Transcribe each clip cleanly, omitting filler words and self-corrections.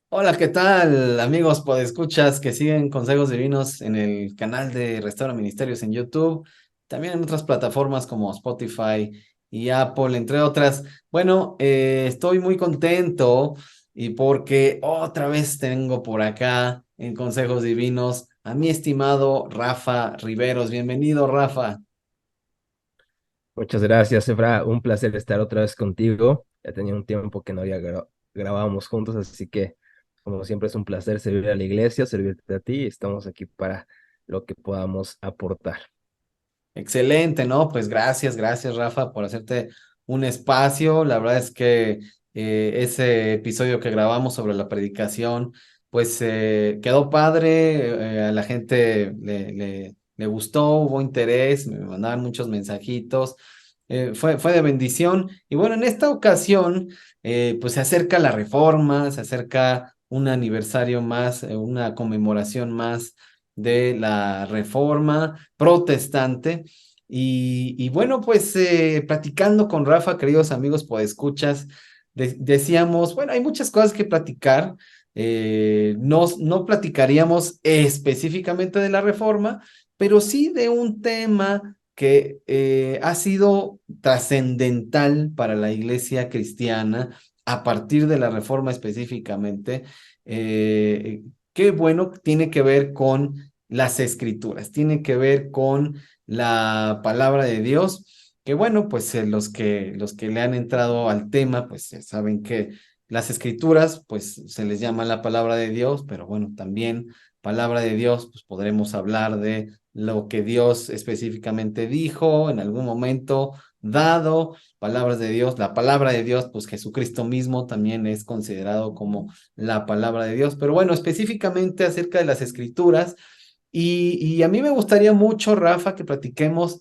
Hola, ¿qué tal, amigos podescuchas que siguen Consejos Divinos en el canal de Restaura Ministerios en YouTube, también en otras plataformas como Spotify y Apple, entre otras? Bueno, estoy muy contento y porque otra vez tengo por acá en Consejos Divinos a mi estimado Rafa Riveros. Bienvenido, Rafa. Muchas gracias, Efra. Un placer estar otra vez contigo. Ya tenía un tiempo que no había grabábamos juntos, así que, como siempre, es un placer servir a la iglesia, servirte a ti, y estamos aquí para lo que podamos aportar. Excelente, ¿no? Pues gracias, Rafa, por hacerte un espacio. La verdad es que ese episodio que grabamos sobre la predicación, pues quedó padre, a la gente le gustó, hubo interés, me mandaban muchos mensajitos, fue de bendición. Y bueno, en esta ocasión, pues se acerca la reforma, se acerca un aniversario más, una conmemoración más de la reforma protestante. Y bueno, pues platicando con Rafa, queridos amigos, pues escuchas, decíamos, bueno, hay muchas cosas que platicar. No platicaríamos específicamente de la reforma, pero sí de un tema que ha sido trascendental para la iglesia cristiana a partir de la reforma específicamente. Eh, Qué bueno, tiene que ver con las escrituras, tiene que ver con la palabra de Dios, que bueno, pues los que le han entrado al tema, pues ya saben que las escrituras, pues se les llama la palabra de Dios, pero bueno, también palabra de Dios, pues podremos hablar de lo que Dios específicamente dijo en algún momento dado, palabras de Dios, la palabra de Dios, pues Jesucristo mismo también es considerado como la palabra de Dios, pero bueno, específicamente acerca de las escrituras. Y a mí me gustaría mucho, Rafa, que platiquemos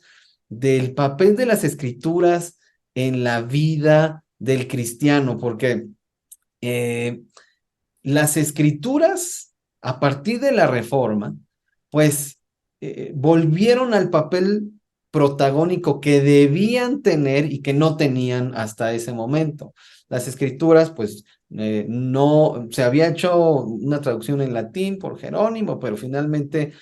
del papel de las escrituras en la vida del cristiano, porque eh, las escrituras, a partir de la Reforma, pues volvieron al papel protagónico que debían tener y que no tenían hasta ese momento. Las escrituras, pues no, se había hecho una traducción en latín por Jerónimo, pero finalmente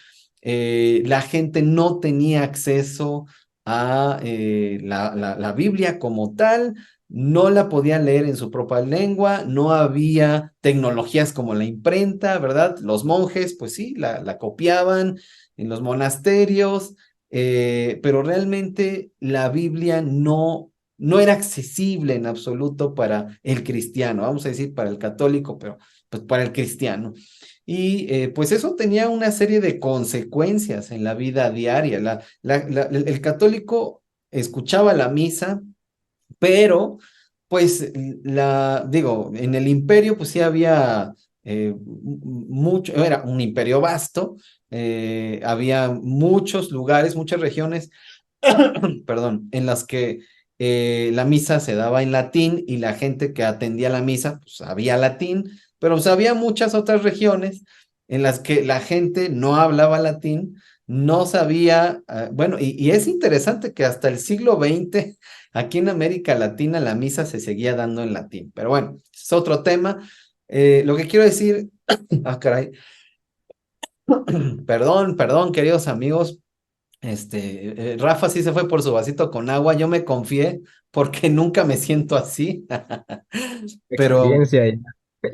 la gente no tenía acceso a la Biblia como tal, no la podían leer en su propia lengua, no había tecnologías como la imprenta, ¿verdad? Los monjes, pues sí, la copiaban en los monasterios, pero realmente la Biblia no era accesible en absoluto para el cristiano, vamos a decir para el católico, pero pues para el cristiano. Y pues eso tenía una serie de consecuencias en la vida diaria. El católico escuchaba la misa, pero pues digo, en el imperio pues sí había mucho, era un imperio vasto, había muchos lugares, muchas regiones, perdón, en las que la misa se daba en latín y la gente que atendía la misa pues sabía latín, pero pues había muchas otras regiones en las que la gente no hablaba latín, no sabía, bueno, y es interesante que hasta el siglo XX aquí en América Latina la misa se seguía dando en latín, pero bueno, es otro tema. Lo que quiero decir, caray, perdón, queridos amigos, Rafa sí se fue por su vasito con agua, yo me confié porque nunca me siento así, pero Experiencia,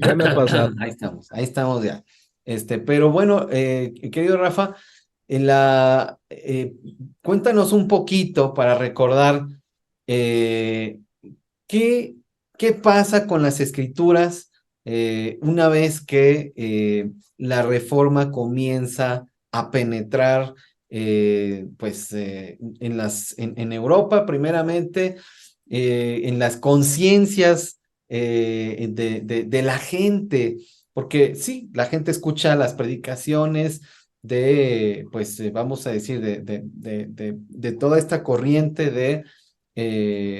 ya me ha pasado. ahí estamos ya. Pero bueno, querido Rafa, en la, cuéntanos un poquito para recordar eh, ¿qué, qué pasa con las escrituras una vez que la reforma comienza a penetrar pues en Europa primeramente, en las conciencias de la gente? Porque sí, la gente escucha las predicaciones de, pues vamos a decir, de toda esta corriente de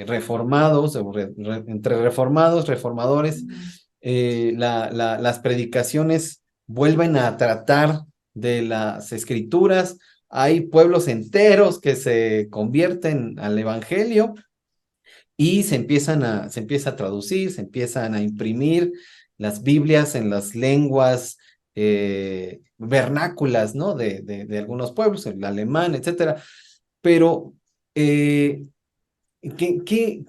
reformados, entre reformados, reformadores, las predicaciones vuelven a tratar de las escrituras. Hay pueblos enteros que se convierten al evangelio y se empieza a traducir, se empiezan a imprimir las Biblias en las lenguas vernáculas, ¿no? De algunos pueblos, el alemán, etcétera. Pero, eh, ¿qué, qué,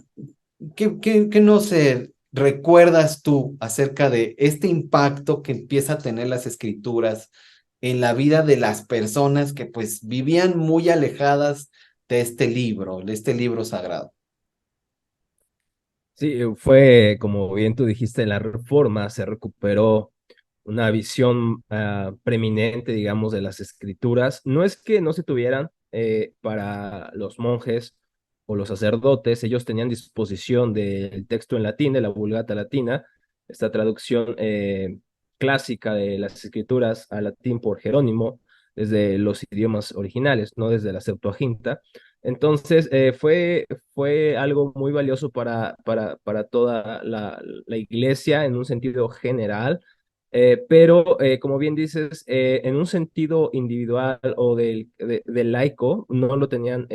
qué no sé, recuerdas tú acerca de este impacto que empieza a tener las escrituras en la vida de las personas que pues vivían muy alejadas de este libro sagrado? Sí, fue como bien tú dijiste, en la Reforma se recuperó una visión preeminente, digamos, de las escrituras. No es que no se tuvieran para los monjes o los sacerdotes, ellos tenían disposición del texto en latín, de la Vulgata Latina, esta traducción clásica de las escrituras al latín por Jerónimo, desde los idiomas originales, no desde la Septuaginta. Entonces, fue algo muy valioso para toda la iglesia en un sentido general, pero como bien dices, en un sentido individual o del laico, no lo tenían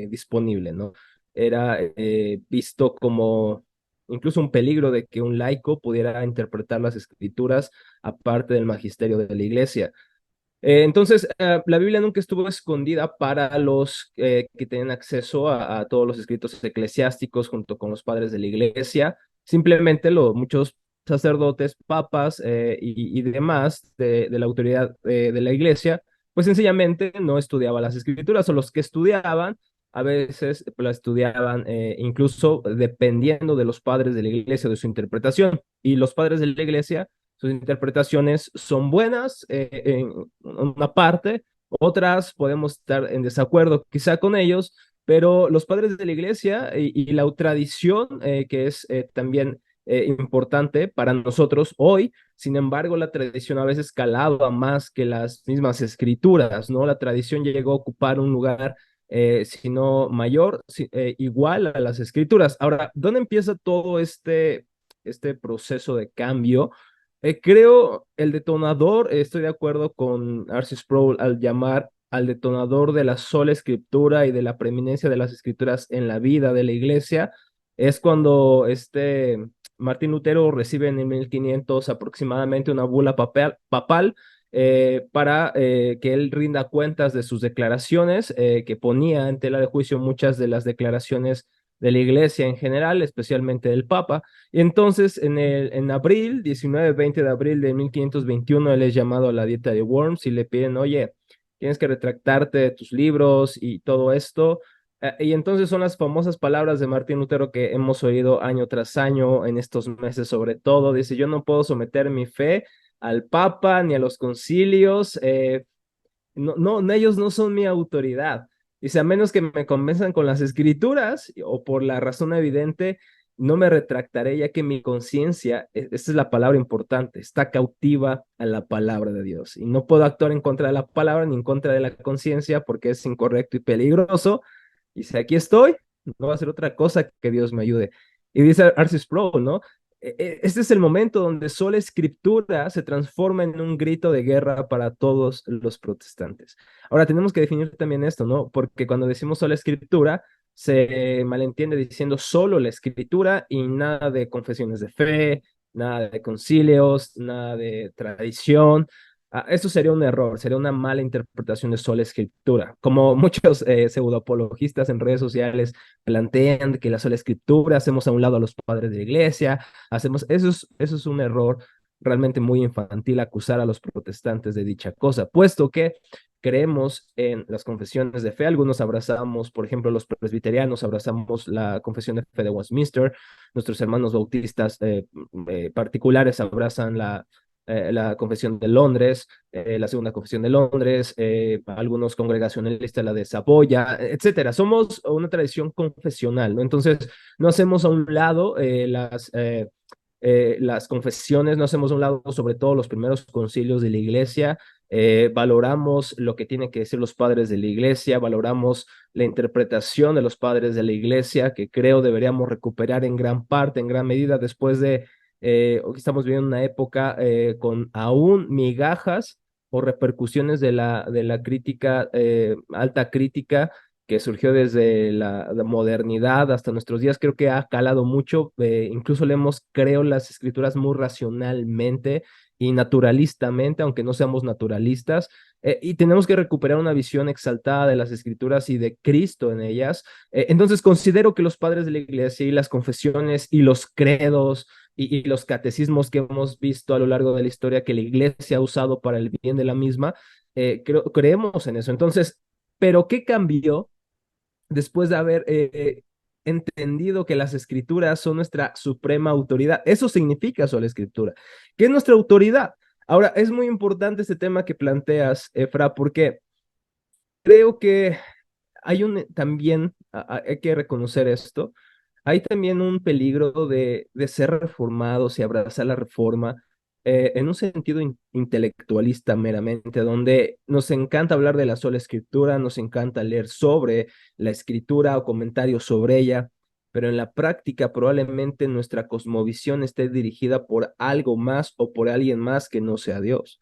disponible, ¿no? Era visto como incluso un peligro de que un laico pudiera interpretar las escrituras aparte del magisterio de la iglesia. Entonces, la Biblia nunca estuvo escondida para los que tenían acceso a todos los escritos eclesiásticos junto con los padres de la iglesia. Simplemente muchos sacerdotes, papas y demás de la autoridad de la iglesia, pues sencillamente no estudiaban las escrituras o los que estudiaban, a veces la estudiaban incluso dependiendo de los padres de la iglesia, de su interpretación. Y los padres de la iglesia sus interpretaciones son buenas en una parte, otras podemos estar en desacuerdo quizá con ellos, pero los padres de la iglesia y la tradición, que es también importante para nosotros hoy, sin embargo, la tradición a veces calaba más que las mismas escrituras, ¿no? La tradición llegó a ocupar un lugar si no mayor, igual a las escrituras. Ahora, ¿dónde empieza todo este proceso de cambio? Creo el detonador, estoy de acuerdo con R.C. Sproul al llamar al detonador de la sola escritura y de la preeminencia de las escrituras en la vida de la iglesia, es cuando Martín Lutero recibe en el 1500 aproximadamente una bula papal para que él rinda cuentas de sus declaraciones, que ponía en tela de juicio muchas de las declaraciones de la iglesia en general, especialmente del Papa. Y entonces, en abril, 19-20 de abril de 1521, él es llamado a la dieta de Worms y le piden, oye, tienes que retractarte de tus libros y todo esto. Y entonces son las famosas palabras de Martín Lutero que hemos oído año tras año en estos meses sobre todo. Dice, yo no puedo someter mi fe al Papa ni a los concilios. No, no, ellos no son mi autoridad. Dice, a menos que me convenzan con las escrituras o por la razón evidente, no me retractaré, ya que mi conciencia, esta es la palabra importante, está cautiva a la palabra de Dios. Y no puedo actuar en contra de la palabra ni en contra de la conciencia porque es incorrecto y peligroso. Y si aquí estoy, no va a ser otra cosa que Dios me ayude. Y dice R.C. Sproul, ¿no? Este es el momento donde sola escritura se transforma en un grito de guerra para todos los protestantes. Ahora tenemos que definir también esto, ¿no? Porque cuando decimos sola escritura, se malentiende diciendo solo la escritura y nada de confesiones de fe, nada de concilios, nada de tradición. Eso sería un error, sería una mala interpretación de sola escritura. Como muchos pseudoapologistas en redes sociales plantean que la sola escritura hacemos a un lado a los padres de la iglesia, eso es un error realmente muy infantil acusar a los protestantes de dicha cosa, puesto que creemos en las confesiones de fe. Algunos abrazamos, por ejemplo, los presbiterianos abrazamos la confesión de fe de Westminster, nuestros hermanos bautistas particulares abrazan la Confesión de Londres, la Segunda Confesión de Londres, algunos congregacionalistas la de Saboya, etcétera. Somos una tradición confesional, ¿no? Entonces, no hacemos a un lado las confesiones, no hacemos a un lado sobre todo los primeros concilios de la iglesia, valoramos lo que tienen que decir los padres de la iglesia, valoramos la interpretación de los padres de la iglesia, que creo deberíamos recuperar en gran parte, en gran medida, después de hoy estamos viviendo una época con aún migajas o repercusiones de la crítica, alta crítica, que surgió desde la modernidad hasta nuestros días, creo que ha calado mucho. Incluso leemos, creo, las escrituras muy racionalmente y naturalistamente, aunque no seamos naturalistas, y tenemos que recuperar una visión exaltada de las escrituras y de Cristo en ellas. Entonces considero que los padres de la iglesia y las confesiones y los credos y los catecismos que hemos visto a lo largo de la historia que la iglesia ha usado para el bien de la misma, creemos en eso. Entonces, ¿pero qué cambió después de haber entendido que las escrituras son nuestra suprema autoridad? Eso significa sola escritura. ¿Qué es nuestra autoridad? Ahora, es muy importante este tema que planteas, Efra, porque creo que hay también, hay que reconocer esto, hay también un peligro de ser reformados y abrazar la reforma en un sentido intelectualista meramente, donde nos encanta hablar de la sola escritura, nos encanta leer sobre la escritura o comentarios sobre ella, pero en la práctica probablemente nuestra cosmovisión esté dirigida por algo más o por alguien más que no sea Dios.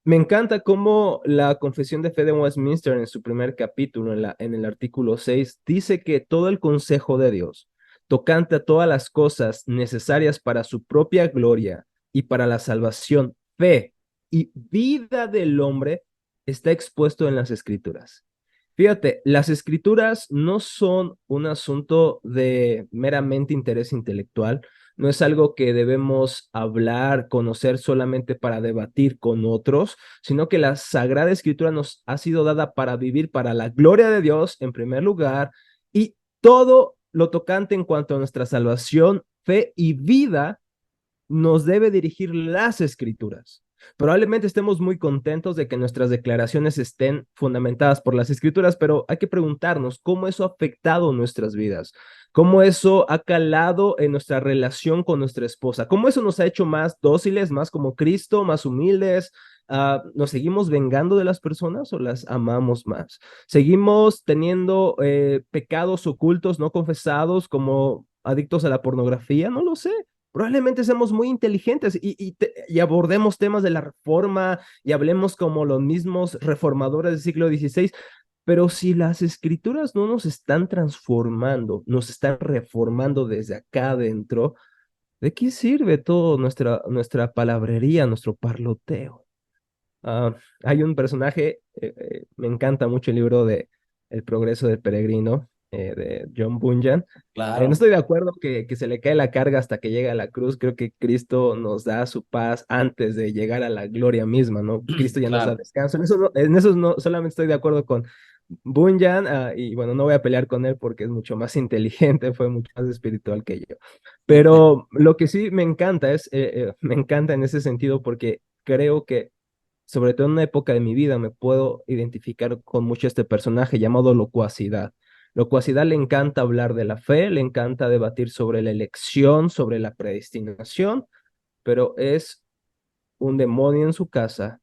Me encanta cómo la Confesión de Fe de Westminster en su primer capítulo, en el artículo 6 dice que todo el consejo de Dios, tocante a todas las cosas necesarias para su propia gloria y para la salvación, fe y vida del hombre, está expuesto en las Escrituras. Fíjate, las escrituras no son un asunto de meramente interés intelectual, no es algo que debemos hablar, conocer solamente para debatir con otros, sino que la Sagrada Escritura nos ha sido dada para vivir para la gloria de Dios en primer lugar y todo lo tocante en cuanto a nuestra salvación, fe y vida nos debe dirigir las escrituras. Probablemente estemos muy contentos de que nuestras declaraciones estén fundamentadas por las escrituras, pero hay que preguntarnos cómo eso ha afectado nuestras vidas, cómo eso ha calado en nuestra relación con nuestra esposa, cómo eso nos ha hecho más dóciles, más como Cristo, más humildes. ¿Nos seguimos vengando de las personas o las amamos más? ¿Seguimos teniendo pecados ocultos, no confesados, como adictos a la pornografía? No lo sé. Probablemente seamos muy inteligentes y abordemos temas de la reforma y hablemos como los mismos reformadores del siglo XVI, pero si las escrituras no nos están transformando, nos están reformando desde acá adentro, ¿de qué sirve todo nuestra palabrería, nuestro parloteo? Hay un personaje, me encanta mucho el libro de El progreso del peregrino, de John Bunyan. No Claro, estoy de acuerdo que se le cae la carga hasta que llega a la cruz. Creo que Cristo nos da su paz antes de llegar a la gloria misma, ¿no? Cristo ya nos da claro. descanso. En eso no solamente estoy de acuerdo con Bunyan, y bueno, no voy a pelear con él porque es mucho más inteligente, fue mucho más espiritual que yo. Pero lo que sí me encanta me encanta en ese sentido porque creo que sobre todo en una época de mi vida, me puedo identificar con mucho este personaje llamado Locuacidad. Locuacidad le encanta hablar de la fe, le encanta debatir sobre la elección, sobre la predestinación, pero es un demonio en su casa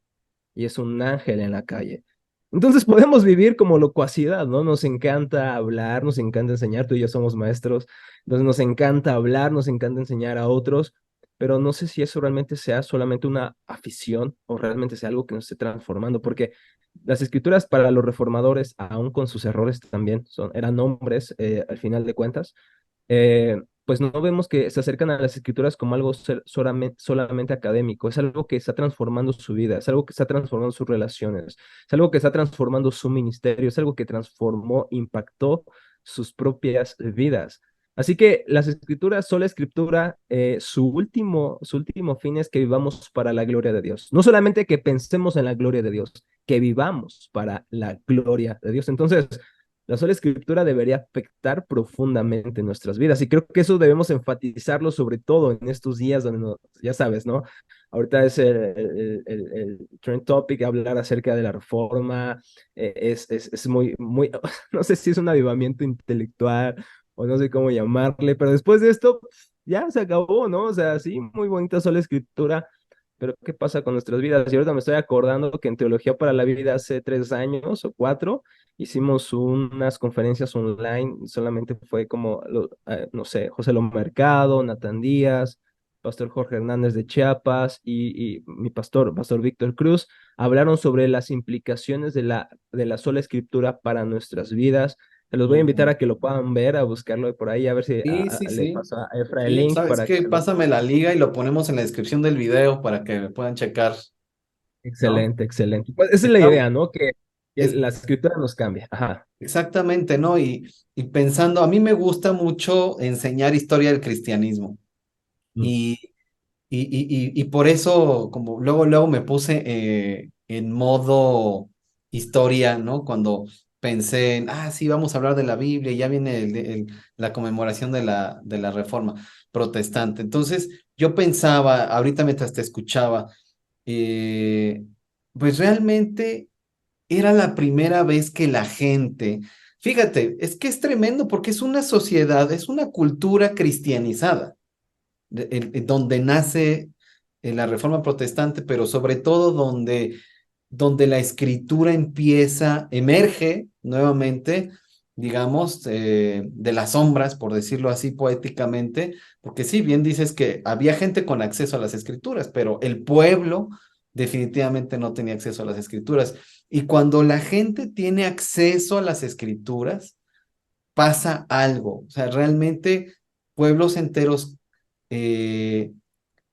y es un ángel en la calle. Entonces podemos vivir como locuacidad, ¿no? Nos encanta hablar, nos encanta enseñar, tú y yo somos maestros, entonces nos encanta hablar, nos encanta enseñar a otros, pero no sé si eso realmente sea solamente una afición o realmente sea algo que nos esté transformando, porque las escrituras para los reformadores, aún con sus errores también, eran hombres al final de cuentas, pues no vemos que se acercan a las escrituras como algo solamente académico, es algo que está transformando su vida, es algo que está transformando sus relaciones, es algo que está transformando su ministerio, es algo que transformó, impactó sus propias vidas. Así que las escrituras, sola escritura, su último fin es que vivamos para la gloria de Dios. No solamente que pensemos en la gloria de Dios, que vivamos para la gloria de Dios. Entonces, la sola escritura debería afectar profundamente nuestras vidas y creo que eso debemos enfatizarlo sobre todo en estos días donde, ya sabes, ¿no? Ahorita es el trend topic, hablar acerca de la reforma, es muy, muy, no sé si es un avivamiento intelectual o no sé cómo llamarle, pero después de esto ya se acabó, ¿no? O sea, sí, muy bonita sola escritura, pero ¿qué pasa con nuestras vidas? Y ahorita me estoy acordando que en Teología para la Vida hace 3 años o 4 hicimos unas conferencias online, solamente fue como, no sé, José Lo Mercado, Nathan Díaz, Pastor Jorge Hernández de Chiapas y mi Pastor Víctor Cruz, hablaron sobre las implicaciones de la sola escritura para nuestras vidas. Se los voy a invitar Ujú. a que lo puedan ver, a buscarlo por ahí, a ver si Sí, sí, le sí. paso a Efra el Sí, link ¿sabes para que qué? lo Pásame puedan la ver. liga y lo ponemos en la descripción del video para que puedan checar, ¿no? Excelente, excelente. Pues esa es la Está, idea, ¿no? Que es, la escritura nos cambie. Ajá. exactamente, ¿no? Y pensando, a mí me gusta mucho enseñar historia del cristianismo. Mm. Y, y por eso, como luego me puse en modo historia, ¿no? Cuando pensé en, sí, vamos a hablar de la Biblia, y ya viene la conmemoración de la Reforma Protestante. Entonces, yo pensaba, ahorita mientras te escuchaba, eh, pues realmente era la primera vez que la gente, fíjate, es que es tremendo porque es una sociedad, es una cultura cristianizada donde nace la Reforma Protestante, pero sobre todo donde la escritura empieza, emerge nuevamente, digamos, de las sombras, por decirlo así poéticamente, porque sí, bien dices que había gente con acceso a las escrituras, pero el pueblo definitivamente no tenía acceso a las escrituras. Y cuando la gente tiene acceso a las escrituras, pasa algo, o sea, realmente pueblos enteros eh,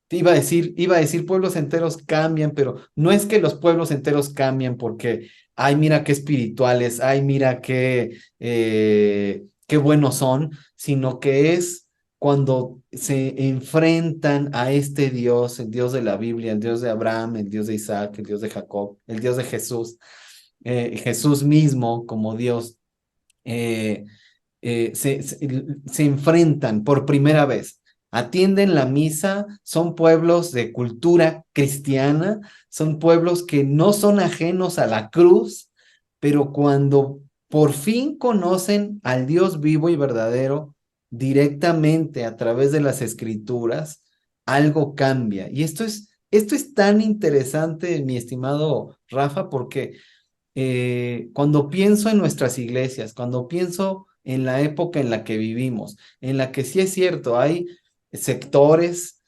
iba a decir pueblos enteros cambian, pero no es que los pueblos enteros cambian porque, ay, mira qué espirituales, ay, mira qué buenos son, sino que es cuando se enfrentan a este Dios, el Dios de la Biblia, el Dios de Abraham, el Dios de Isaac, el Dios de Jacob, el Dios de Jesús, Jesús mismo como Dios. eh, se enfrentan por primera vez, atienden la misa, son pueblos de cultura cristiana, son pueblos que no son ajenos a la cruz, pero cuando por fin conocen al Dios vivo y verdadero directamente a través de las escrituras, algo cambia. Y esto es tan interesante, mi estimado Rafa, porque cuando pienso en nuestras iglesias, cuando pienso en la época en la que vivimos, en la que sí es cierto, hay sectores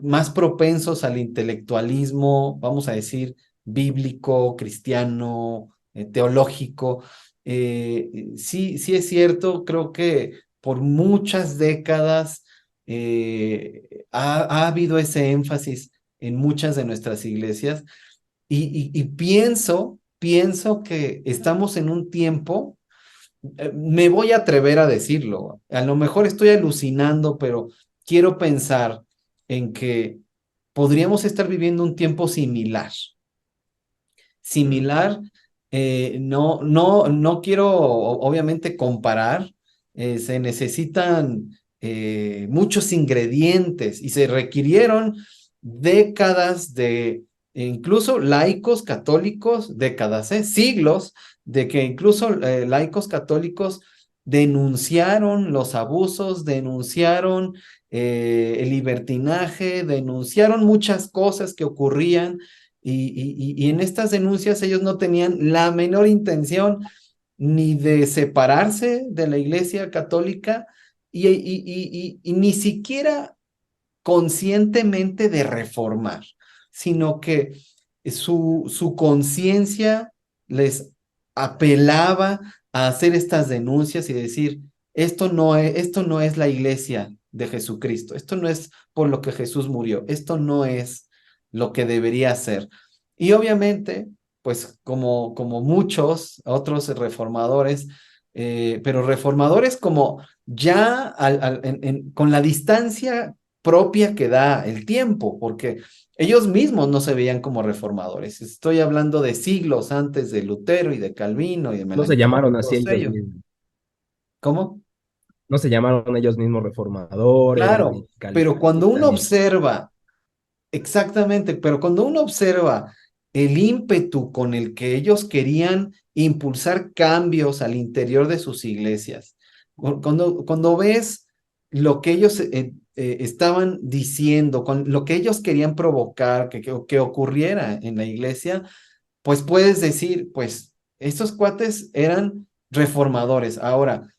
más propensos al intelectualismo, vamos a decir, bíblico, cristiano, teológico. Sí, sí es cierto, creo que por muchas décadas ha habido ese énfasis en muchas de nuestras iglesias y pienso que estamos en un tiempo, me voy a atrever a decirlo, a lo mejor estoy alucinando, pero quiero pensar en que podríamos estar viviendo un tiempo Mm. similar, no quiero obviamente comparar, se necesitan muchos ingredientes y se requirieron décadas incluso laicos católicos, décadas, siglos, de que incluso laicos católicos denunciaron los abusos, denunciaron el libertinaje, denunciaron muchas cosas que ocurrían y en estas denuncias ellos no tenían la menor intención ni de separarse de la Iglesia Católica y ni siquiera conscientemente de reformar, sino que su conciencia les apelaba a hacer estas denuncias y decir, esto no es la iglesia de Jesucristo, esto no es por lo que Jesús murió, esto no es lo que debería ser. Y obviamente, pues como muchos otros reformadores, pero reformadores como ya con la distancia propia que da el tiempo, porque ellos mismos no se veían como reformadores. Estoy hablando de siglos antes de Lutero y de Calvino y de No se Melanchthon y llamaron así todos ellos ellos. mismos. ¿Cómo? No se llamaron ellos mismos reformadores ni Claro, pero cuando calvinistas uno ni... observa, exactamente, pero cuando uno observa el ímpetu con el que ellos querían impulsar cambios al interior de sus iglesias, cuando ves lo que ellos estaban diciendo, con lo que ellos querían provocar, que ocurriera en la iglesia, pues puedes decir, pues estos cuates eran reformadores. Ahora,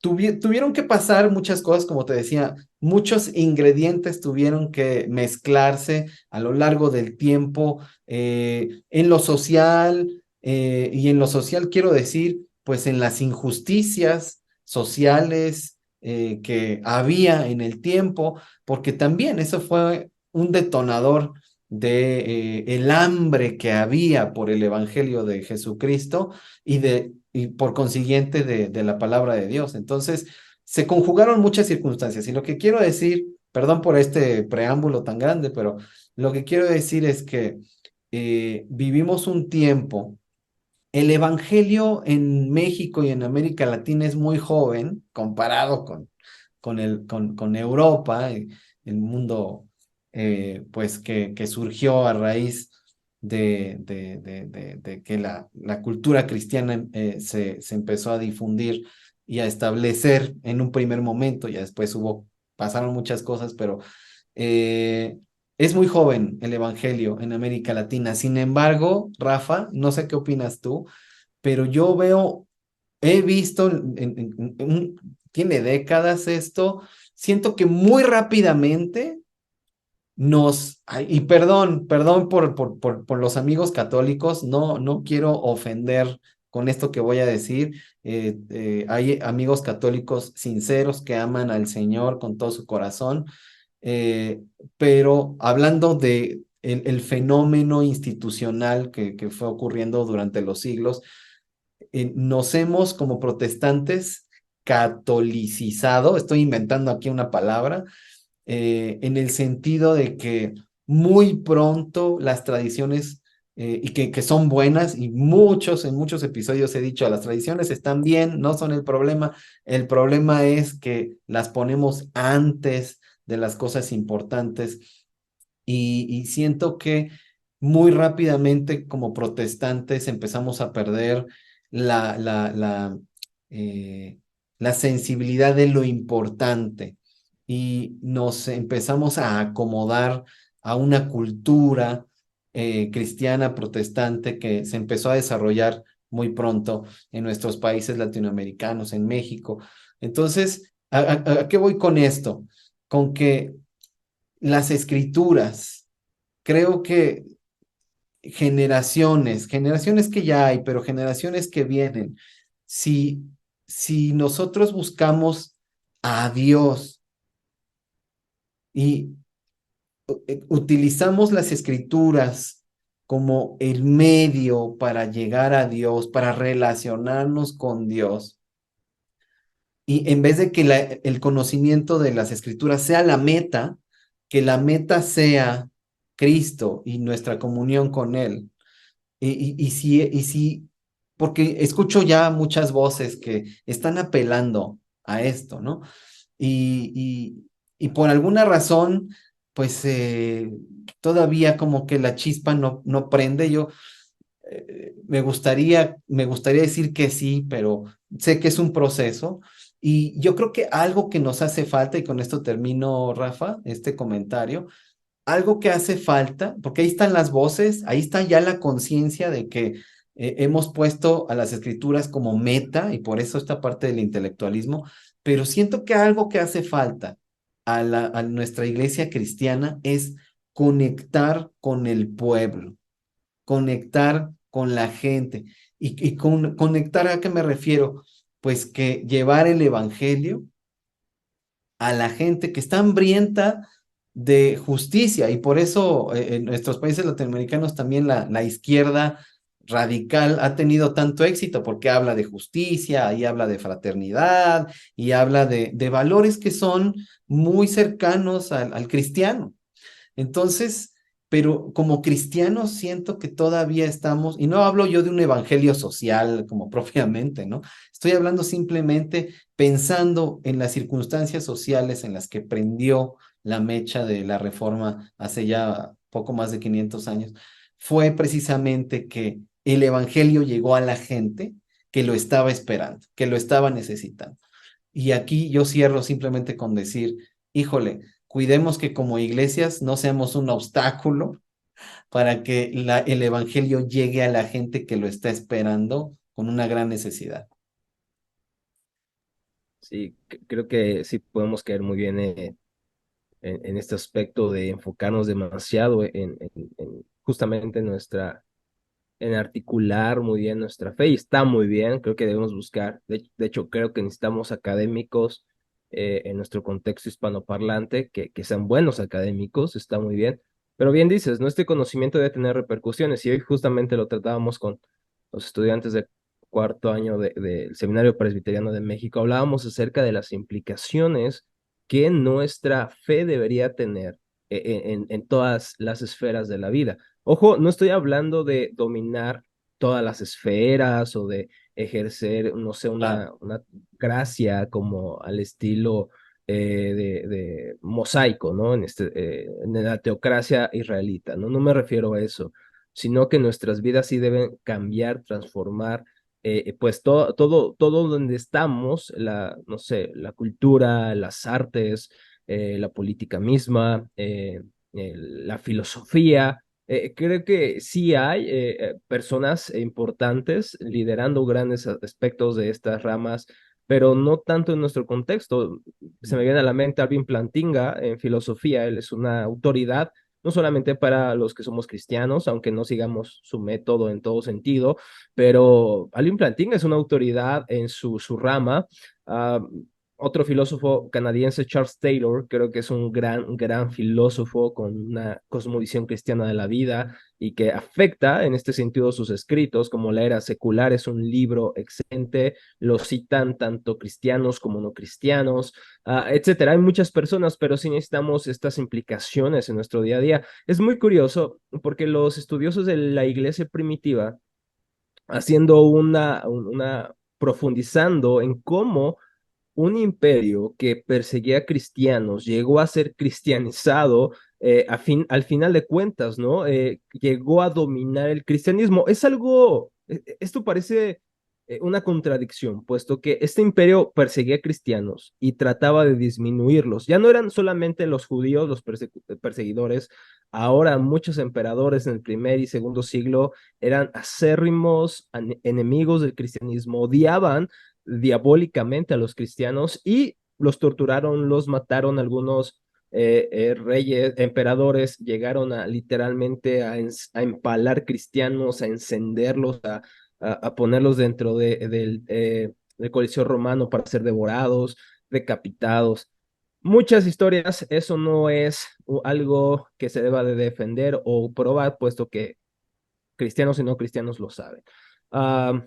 tuvieron que pasar muchas cosas, como te decía, muchos ingredientes tuvieron que mezclarse a lo largo del tiempo en lo social, y en lo social quiero decir, pues en las injusticias sociales que había en el tiempo, porque también eso fue un detonador de el hambre que había por el Evangelio de Jesucristo y por consiguiente de la palabra de Dios. Entonces, se conjugaron muchas circunstancias y lo que quiero decir, perdón por este preámbulo tan grande, pero lo que quiero decir es que vivimos un tiempo. El Evangelio en México y en América Latina es muy joven comparado con Europa, el mundo pues que surgió a raíz de que la cultura cristiana se empezó a difundir y a establecer en un primer momento, ya después pasaron muchas cosas, pero eh, es muy joven el Evangelio en América Latina. Sin embargo, Rafa, no sé qué opinas tú, pero yo he visto, tiene décadas esto, siento que muy rápidamente y perdón por los amigos católicos, no quiero ofender con esto que voy a decir. Hay amigos católicos sinceros que aman al Señor con todo su corazón, eh, pero hablando de el fenómeno institucional que fue ocurriendo durante los siglos, nos hemos como protestantes catolicizado, estoy inventando aquí una palabra, en el sentido de que muy pronto las tradiciones, y que son buenas, y en muchos episodios he dicho, las tradiciones están bien, no son el problema es que las ponemos antes de las cosas importantes y siento que muy rápidamente como protestantes empezamos a perder la, la, la, eh, la sensibilidad de lo importante y nos empezamos a acomodar a una cultura cristiana protestante que se empezó a desarrollar muy pronto en nuestros países latinoamericanos, en México. Entonces, ¿a qué voy con esto? Con que las escrituras, creo que generaciones que ya hay, pero generaciones que vienen, si, si nosotros buscamos a Dios y utilizamos las escrituras como el medio para llegar a Dios, para relacionarnos con Dios, y en vez de que el conocimiento de las escrituras sea la meta, que la meta sea Cristo y nuestra comunión con Él. Y si, porque escucho ya muchas voces que están apelando a esto, ¿no? Y por alguna razón, pues todavía como que la chispa no prende. Yo me gustaría decir que sí, pero sé que es un proceso. Y yo creo que algo que nos hace falta, y con esto termino, Rafa, este comentario, algo que hace falta, porque ahí están las voces, ahí está ya la conciencia de que hemos puesto a las escrituras como meta, y por eso esta parte del intelectualismo, pero siento que algo que hace falta a nuestra iglesia cristiana es conectar con el pueblo, conectar con la gente. ¿Y con conectar a qué me refiero? Pues que llevar el evangelio a la gente que está hambrienta de justicia y por eso en nuestros países latinoamericanos también la izquierda radical ha tenido tanto éxito porque habla de justicia y habla de fraternidad y habla de valores que son muy cercanos al cristiano. Entonces, pero como cristianos siento que todavía estamos, y no hablo yo de un evangelio social como propiamente, ¿no? Estoy hablando simplemente pensando en las circunstancias sociales en las que prendió la mecha de la reforma hace ya poco más de 500 años. Fue precisamente que el evangelio llegó a la gente que lo estaba esperando, que lo estaba necesitando. Y aquí yo cierro simplemente con decir, híjole, cuidemos que como iglesias no seamos un obstáculo para que el evangelio llegue a la gente que lo está esperando con una gran necesidad. Sí, creo que sí podemos caer muy bien en este aspecto de enfocarnos demasiado justamente en articular muy bien nuestra fe y está muy bien, creo que debemos buscar, de hecho creo que necesitamos académicos en nuestro contexto hispanoparlante que sean buenos académicos, está muy bien, pero bien dices, ¿no? Este conocimiento debe tener repercusiones y hoy justamente lo tratábamos con los estudiantes de cuarto año del Seminario Presbiteriano de México, hablábamos acerca de las implicaciones que nuestra fe debería tener en todas las esferas de la vida. Ojo, no estoy hablando de dominar todas las esferas o de ejercer, no sé, Claro, una gracia como al estilo de mosaico, ¿no? En la teocracia israelita, ¿no? No me refiero a eso, sino que nuestras vidas sí deben cambiar, transformar, pues todo donde estamos, no sé, la cultura, las artes, la política misma, la filosofía. Creo que sí hay personas importantes liderando grandes aspectos de estas ramas, pero no tanto en nuestro contexto. Se me viene a la mente Alvin Plantinga en filosofía, él es una autoridad, no solamente para los que somos cristianos, aunque no sigamos su método en todo sentido, pero Alvin Plantinga es una autoridad en su rama. Uh, Otro filósofo canadiense, Charles Taylor, creo que es un gran filósofo con una cosmovisión cristiana de la vida y que afecta en este sentido sus escritos, como La Era Secular es un libro excelente, lo citan tanto cristianos como no cristianos, etcétera. Hay muchas personas, pero sí necesitamos estas implicaciones en nuestro día a día. Es muy curioso porque los estudiosos de la iglesia primitiva, haciendo profundizando en cómo un imperio que perseguía cristianos llegó a ser cristianizado al final de cuentas, ¿no? Llegó a dominar el cristianismo. Es algo, esto parece una contradicción, puesto que este imperio perseguía cristianos y trataba de disminuirlos. Ya no eran solamente los judíos los perseguidores, ahora muchos emperadores en el primer y segundo siglo eran acérrimos enemigos del cristianismo, odiaban diabólicamente a los cristianos y los torturaron, los mataron algunos reyes, emperadores, llegaron a literalmente a empalar cristianos, a encenderlos, a ponerlos dentro del Coliseo Romano para ser devorados, decapitados. Muchas historias, eso no es algo que se deba de defender o probar, puesto que cristianos y no cristianos lo saben. Uh,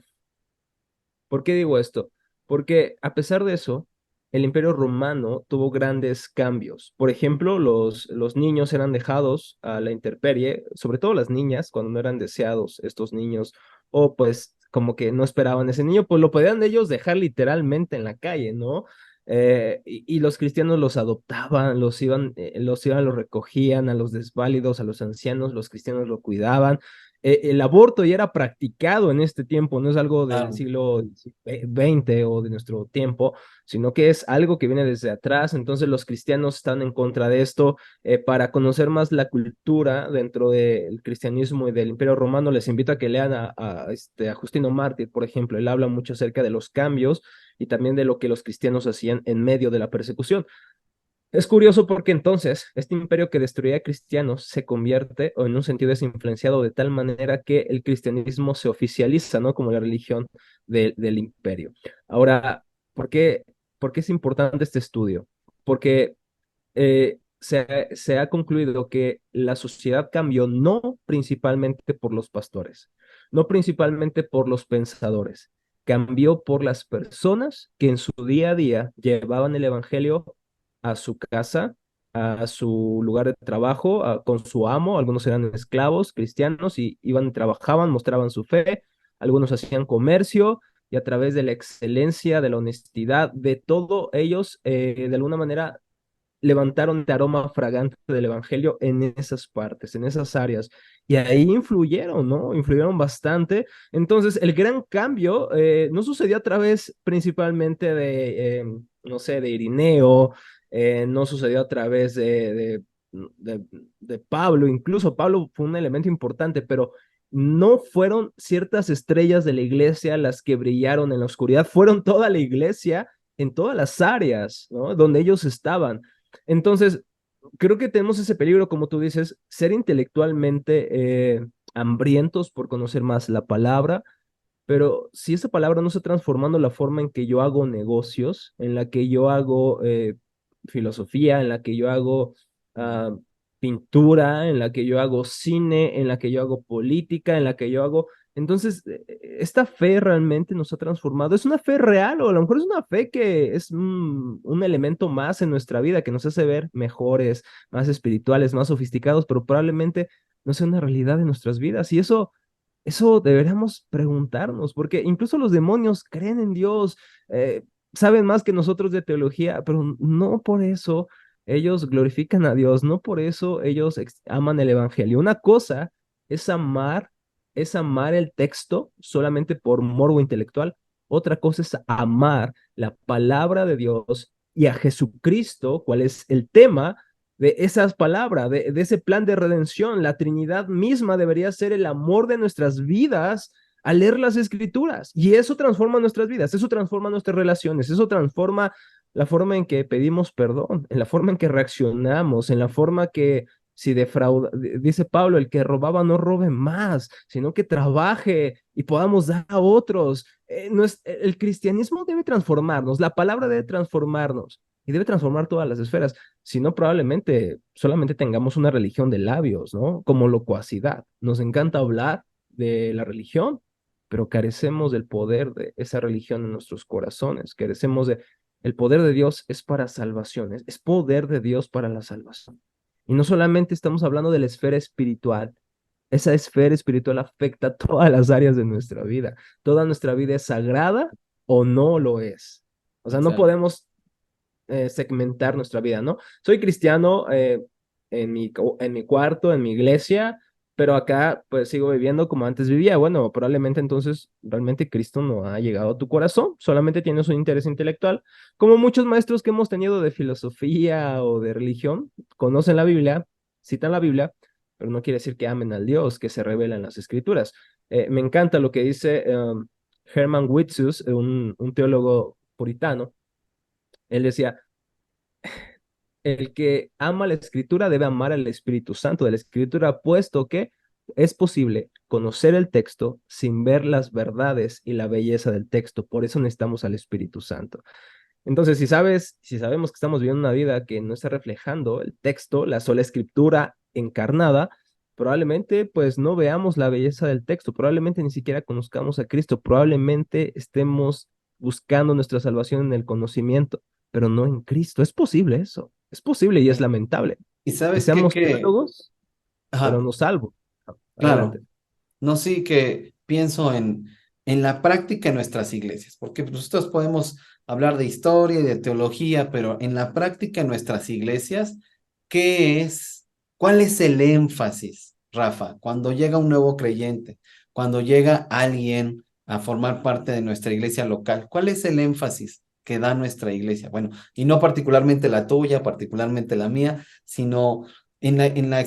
¿Por qué digo esto? Porque a pesar de eso, el Imperio Romano tuvo grandes cambios. Por ejemplo, los niños eran dejados a la intemperie, sobre todo las niñas, cuando no eran deseados estos niños, o pues como que no esperaban ese niño, pues lo podían ellos dejar literalmente en la calle, ¿no? Y los cristianos los adoptaban, los recogían a los desválidos, a los ancianos, los cristianos lo cuidaban. El aborto ya era practicado en este tiempo, no es algo del claro. siglo XX o de nuestro tiempo, sino que es algo que viene desde atrás. Entonces los cristianos están en contra de esto. Para conocer más la cultura dentro del cristianismo y del Imperio Romano, les invito a que lean a Justino Mártir, por ejemplo. Él habla mucho acerca de los cambios y también de lo que los cristianos hacían en medio de la persecución. Es curioso porque entonces este imperio que destruía a cristianos se convierte, o en un sentido es influenciado de tal manera que el cristianismo se oficializa, ¿no? Como la religión del imperio. Ahora, ¿por qué, ¿por qué es importante este estudio? Porque se ha concluido que la sociedad cambió no principalmente por los pastores, no principalmente por los pensadores, cambió por las personas que en su día a día llevaban el evangelio a su casa, a su lugar de trabajo, con su amo. Algunos eran esclavos cristianos y iban y trabajaban, mostraban su fe, algunos hacían comercio y a través de la excelencia, de la honestidad, de todo, ellos de alguna manera levantaron el aroma fragante del evangelio en esas partes, en esas áreas. Y ahí influyeron, ¿no? Influyeron bastante. Entonces, el gran cambio no sucedió a través principalmente no sé, de Irineo, no sucedió a través de Pablo. Incluso Pablo fue un elemento importante, pero no fueron ciertas estrellas de la iglesia las que brillaron en la oscuridad, fueron toda la iglesia en todas las áreas, ¿no? Donde ellos estaban. Entonces, creo que tenemos ese peligro, como tú dices, ser intelectualmente hambrientos por conocer más la palabra, pero si esa palabra no está transformando la forma en que yo hago negocios, en la que yo hago filosofía, en la que yo hago ah, pintura, en la que yo hago cine, en la que yo hago política, en la que yo hago... Entonces, esta fe realmente nos ha transformado. ¿Es una fe real o a lo mejor es una fe que es un elemento más en nuestra vida que nos hace ver mejores, más espirituales, más sofisticados, pero probablemente no sea una realidad en nuestras vidas? Y eso deberíamos preguntarnos, porque incluso los demonios creen en Dios, saben más que nosotros de teología, pero no por eso ellos glorifican a Dios, no por eso ellos aman el Evangelio. Una cosa es amar el texto solamente por morbo intelectual. Otra cosa es amar la palabra de Dios y a Jesucristo, cuál es el tema de esas palabras, de ese plan de redención. La Trinidad misma debería ser el amor de nuestras vidas al leer las Escrituras. Y eso transforma nuestras vidas, eso transforma nuestras relaciones, eso transforma la forma en que pedimos perdón, en la forma en que reaccionamos, en la forma que si defrauda, dice Pablo, el que robaba no robe más, sino que trabaje y podamos dar a otros. El cristianismo debe transformarnos, la palabra debe transformarnos y debe transformar todas las esferas. Si no, probablemente solamente tengamos una religión de labios, ¿no? Como locuacidad. Nos encanta hablar de la religión, pero carecemos del poder de esa religión en nuestros corazones. Carecemos de... El poder de Dios es para salvación, es poder de Dios para la salvación. Y no solamente estamos hablando de la esfera espiritual, esa esfera espiritual afecta todas las áreas de nuestra vida. Toda nuestra vida es sagrada o no lo es. O sea, no Exacto. podemos segmentar nuestra vida, ¿no? Soy cristiano en mi cuarto, en mi iglesia, pero acá pues sigo viviendo como antes vivía. Bueno, probablemente entonces realmente Cristo no ha llegado a tu corazón, solamente tienes un interés intelectual, como muchos maestros que hemos tenido de filosofía o de religión, conocen la Biblia, citan la Biblia, pero no quiere decir que amen al Dios que se revela en las Escrituras. Me encanta lo que dice Herman Whitsus, un teólogo puritano. Él decía, el que ama la escritura debe amar al Espíritu Santo de la escritura, puesto que es posible conocer el texto sin ver las verdades y la belleza del texto. Por eso necesitamos al Espíritu Santo. Entonces, si sabemos que estamos viviendo una vida que no está reflejando el texto, la sola escritura encarnada, probablemente pues no veamos la belleza del texto, probablemente ni siquiera conozcamos a Cristo, probablemente estemos buscando nuestra salvación en el conocimiento, pero no en Cristo. Es posible eso, es posible y es Sí. lamentable Y que sabes qué, seamos teólogos, pero ajá, no salvos. claro. Adelante. No, sí que pienso en la práctica en nuestras iglesias, porque nosotros podemos hablar de historia y de teología, pero en la práctica en nuestras iglesias, ¿qué es? ¿Cuál es el énfasis, Rafa, cuando llega un nuevo creyente, cuando llega alguien a formar parte de nuestra iglesia local? ¿Cuál es el énfasis que da nuestra iglesia? Bueno, y no particularmente la tuya, particularmente la mía, sino en la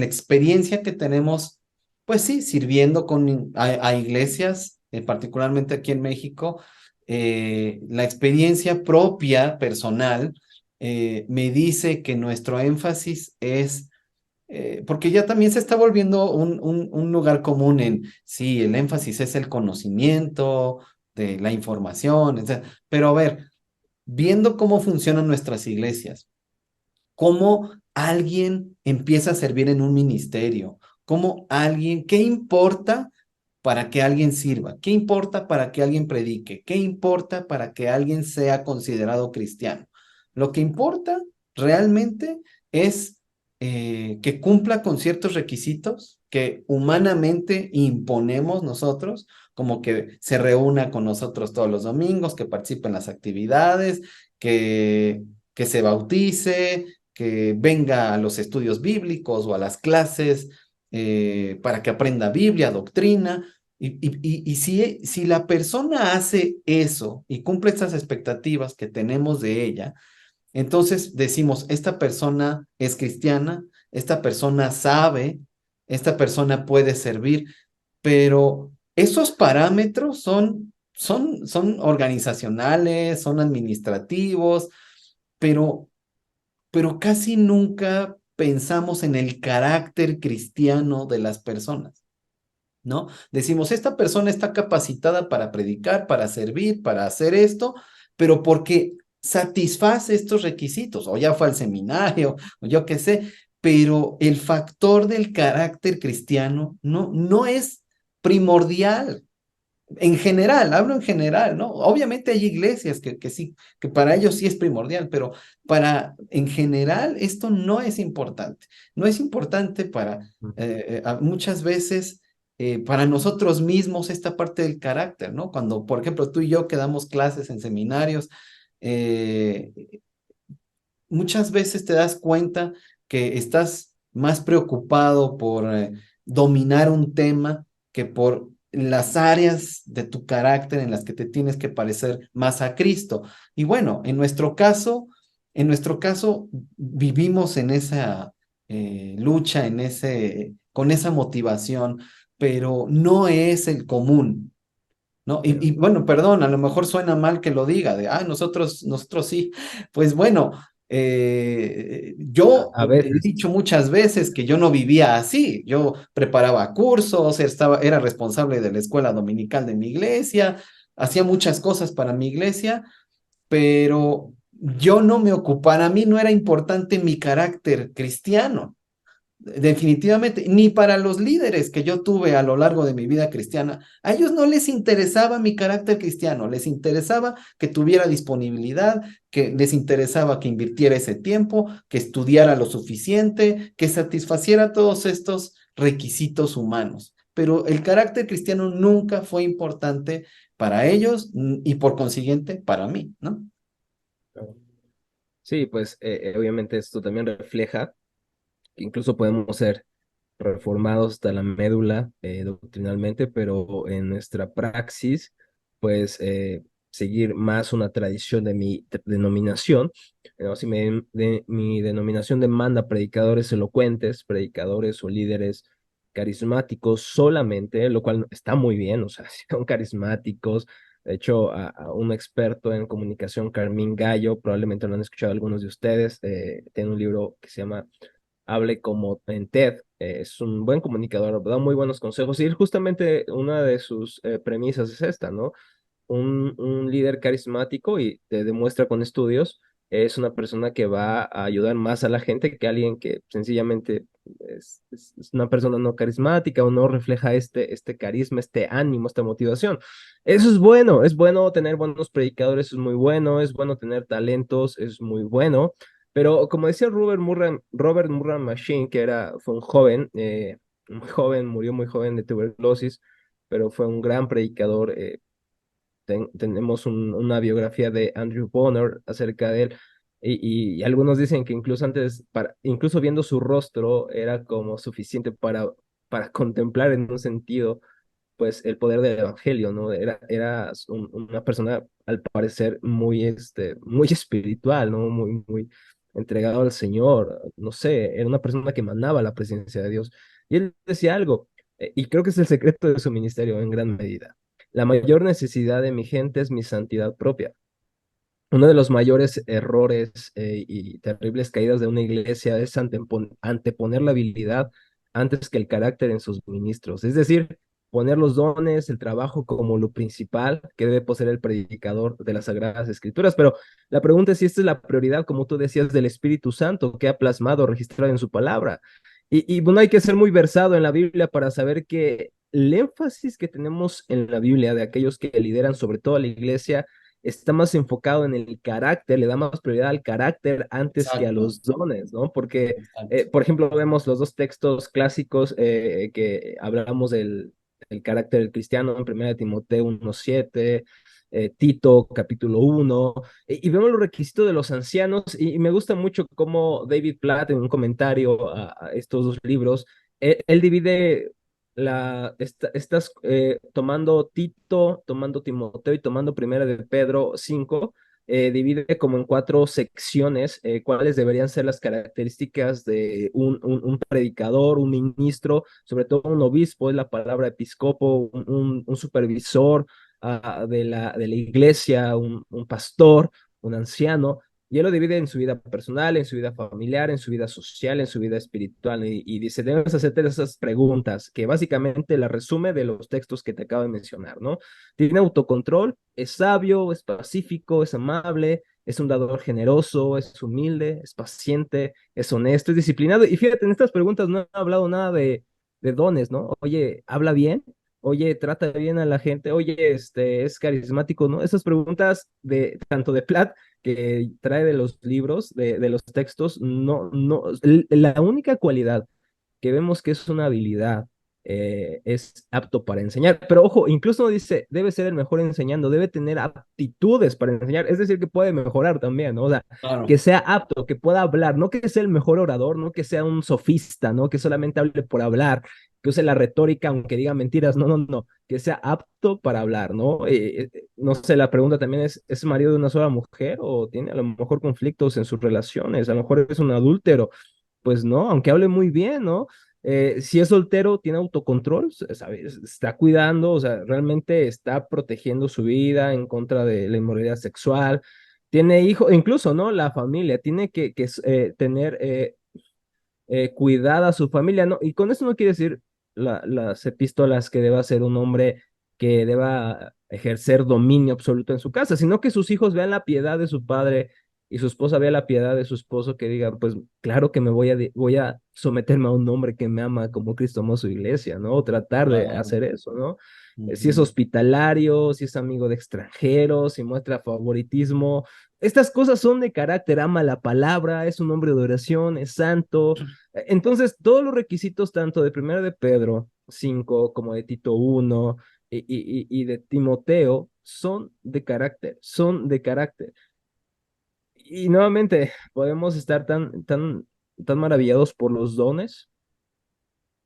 experiencia que tenemos, pues sí, sirviendo a iglesias, particularmente aquí en México. La experiencia propia, personal, me dice que nuestro énfasis es, porque ya también se está volviendo un lugar común en, sí, el énfasis es el conocimiento de la información, etc. Pero a ver, viendo cómo funcionan nuestras iglesias, cómo alguien empieza a servir en un ministerio, cómo alguien, ¿qué importa para que alguien sirva? ¿Qué importa para que alguien predique? ¿Qué importa para que alguien sea considerado cristiano? Lo que importa realmente es que cumpla con ciertos requisitos que humanamente imponemos nosotros, como que se reúna con nosotros todos los domingos, que participe en las actividades, que se bautice, que venga a los estudios bíblicos o a las clases para que aprenda Biblia, doctrina. Y si la persona hace eso y cumple estas expectativas que tenemos de ella, entonces decimos, esta persona es cristiana, esta persona sabe, esta persona puede servir, pero esos parámetros son organizacionales, son administrativos, pero casi nunca pensamos en el carácter cristiano de las personas. ¿no? Decimos, esta persona está capacitada para predicar, para servir, para hacer esto, pero porque satisface estos requisitos, o ya fue al seminario, o yo qué sé, pero el factor del carácter cristiano no es primordial. En general, hablo en general, ¿no? Obviamente hay iglesias que sí, que para ellos sí es primordial, pero en general esto no es importante. No es importante muchas veces, para nosotros mismos esta parte del carácter, ¿no? Cuando, por ejemplo, tú y yo que damos clases en seminarios, eh, muchas veces te das cuenta que estás más preocupado por dominar un tema que por las áreas de tu carácter en las que te tienes que parecer más a Cristo. Y bueno, en nuestro caso vivimos en esa lucha, con esa motivación, pero no es el común. ¿No? Y bueno, perdón, a lo mejor suena mal que lo diga, nosotros sí. Pues bueno, yo A he veces. dicho muchas veces que yo no vivía así. Yo preparaba cursos, era responsable de la escuela dominical de mi iglesia, hacía muchas cosas para mi iglesia, pero yo no me ocupaba, para mí no era importante mi carácter cristiano. Definitivamente, ni para los líderes que yo tuve a lo largo de mi vida cristiana, a ellos no les interesaba mi carácter cristiano, les interesaba que tuviera disponibilidad, que les interesaba que invirtiera ese tiempo, que estudiara lo suficiente, que satisfaciera todos estos requisitos humanos. Pero el carácter cristiano nunca fue importante para ellos y por consiguiente para mí, ¿no? Sí, pues obviamente esto también refleja que incluso podemos ser reformados hasta la médula doctrinalmente, pero en nuestra praxis, pues seguir más una tradición de mi denominación. ¿No? Si mi denominación demanda predicadores elocuentes, predicadores o líderes carismáticos solamente, lo cual está muy bien, o sea, si son carismáticos. De hecho, a un experto en comunicación, Carmín Gallo, probablemente lo han escuchado algunos de ustedes, tiene un libro que se llama Hable como en TED. Es un buen comunicador, da muy buenos consejos y justamente una de sus premisas es esta, ¿no? Un líder carismático y te demuestra con estudios, es una persona que va a ayudar más a la gente que alguien que sencillamente es una persona no carismática o no refleja este carisma, este ánimo, esta motivación. Eso es bueno tener buenos predicadores, es muy bueno, es bueno tener talentos, es muy bueno, pero como decía Robert Murray Machine, fue un joven, muy joven, murió muy joven de tuberculosis, pero fue un gran predicador. Tenemos una biografía de Andrew Bonner acerca de él, y algunos dicen que incluso antes, incluso viendo su rostro, era como suficiente para contemplar en un sentido, pues, el poder del evangelio, ¿no? Era una persona, al parecer, muy espiritual, ¿no? Muy entregado al Señor, no sé, era una persona que emanaba la presencia de Dios. Y él decía algo, y creo que es el secreto de su ministerio en gran medida. La mayor necesidad de mi gente es mi santidad propia. Uno de los mayores errores y terribles caídas de una iglesia es anteponer la habilidad antes que el carácter en sus ministros. Es decir, poner los dones, el trabajo como lo principal que debe poseer el predicador de las Sagradas Escrituras. Pero la pregunta es si esta es la prioridad, como tú decías, del Espíritu Santo que ha plasmado, registrado en su palabra. Bueno, hay que ser muy versado en la Biblia para saber que el énfasis que tenemos en la Biblia de aquellos que lideran sobre todo a la iglesia está más enfocado en el carácter, le da más prioridad al carácter antes que a Exacto, los dones, ¿no? Porque, exacto. por ejemplo, vemos los dos textos clásicos que hablamos del carácter del cristiano en 1 Timoteo 1:7, Tito capítulo 1, y vemos los requisitos de los ancianos, y me gusta mucho cómo David Platt en un comentario a estos dos libros, él divide estás tomando Tito, tomando Timoteo y tomando Primera de Pedro 5, divide como en cuatro secciones, cuáles deberían ser las características de un predicador, un ministro, sobre todo un obispo, es la palabra episcopo, un supervisor de la iglesia, un pastor, un anciano. Y él lo divide en su vida personal, en su vida familiar, en su vida social, en su vida espiritual. Y dice, debes hacerte esas preguntas, que básicamente la resume de los textos que te acabo de mencionar, ¿no? Tiene autocontrol, es sabio, es pacífico, es amable, es un dador generoso, es humilde, es paciente, es honesto, es disciplinado. Y fíjate, en estas preguntas no he hablado nada de dones, ¿no? Oye, habla bien, oye, trata bien a la gente, oye, es carismático, ¿no? Esas preguntas de tanto de Platt que trae de los libros, de los textos, la única cualidad que vemos que es una habilidad, es apto para enseñar. Pero ojo, incluso no dice, debe ser el mejor enseñando, debe tener aptitudes para enseñar, es decir, que puede mejorar también, ¿no? O sea, Claro, que sea apto, que pueda hablar, no que sea el mejor orador, no que sea un sofista, ¿no? Que solamente hable por hablar, que use la retórica, aunque diga mentiras, no, no, no, que sea apto para hablar, ¿no? No sé, la pregunta también ¿es marido de una sola mujer o tiene a lo mejor conflictos en sus relaciones? A lo mejor es un adúltero, pues no, aunque hable muy bien, ¿no? Si es soltero, tiene autocontrol, ¿sabes? Está cuidando, o sea, realmente está protegiendo su vida en contra de la inmoralidad sexual. Tiene hijos, incluso, ¿no? La familia tiene que tener cuidada a su familia, ¿no? Y con eso no quiere decir las epístolas que deba ser un hombre que deba ejercer dominio absoluto en su casa, sino que sus hijos vean la piedad de su padre y su esposa vea la piedad de su esposo, que digan, pues claro que voy a someterme a un hombre que me ama como Cristo amó su iglesia, ¿no? O tratar de claro. hacer eso, ¿no? Si es Ujú. hospitalario, si es amigo de extranjeros, si muestra favoritismo, estas cosas son de carácter, ama la palabra, es un hombre de oración, es santo. Entonces, todos los requisitos, tanto de Primero de Pedro 5 como de Tito 1 y de Timoteo, son de carácter, son de carácter. Y nuevamente, podemos estar tan maravillados por los dones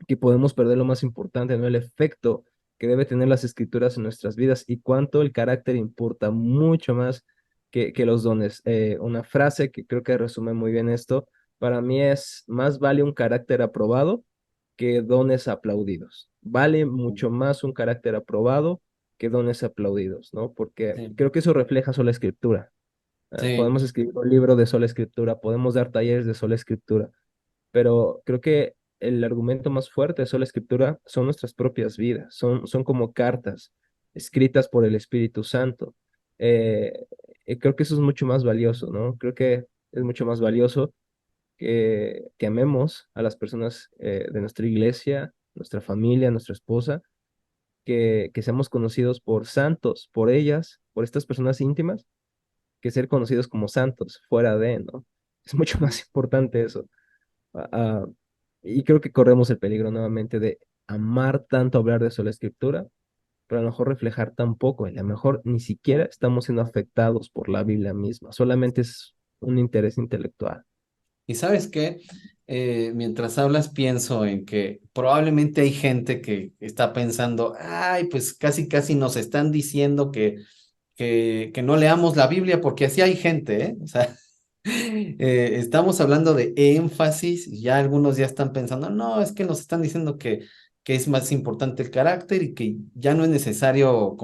que podemos perder lo más importante, ¿no? El efecto que debe tener las escrituras en nuestras vidas y cuánto el carácter importa mucho más que los dones. Una frase que creo que resume muy bien esto, para mí es, más vale un carácter aprobado que dones aplaudidos. Vale mucho más un carácter aprobado que dones aplaudidos, ¿no? Porque Sí, creo que eso refleja sola escritura. sí, Podemos escribir un libro de sola escritura, podemos dar talleres de sola escritura, pero creo que el argumento más fuerte de sola escritura son nuestras propias vidas, son como cartas escritas por el Espíritu Santo. Eh, y creo que eso es mucho más valioso, ¿no? Creo que es mucho más valioso que amemos a las personas de nuestra iglesia, nuestra familia, nuestra esposa, que seamos conocidos por santos, por ellas, por estas personas íntimas, que ser conocidos como santos fuera de, ¿no? Es mucho más importante eso. Ah, ah, y creo que corremos el peligro nuevamente de amar tanto hablar de sola escritura, pero a lo mejor reflejar tan poco, y a lo mejor ni siquiera estamos siendo afectados por la Biblia misma, solamente es un interés intelectual. y sabes qué, mientras hablas pienso en que probablemente hay gente que está pensando, ay, pues casi casi nos están diciendo que no leamos la Biblia, porque así hay gente, ¿eh? O sea, estamos hablando de énfasis, y ya algunos ya están pensando, no, es que nos están diciendo que es más importante el carácter y que ya no es necesario,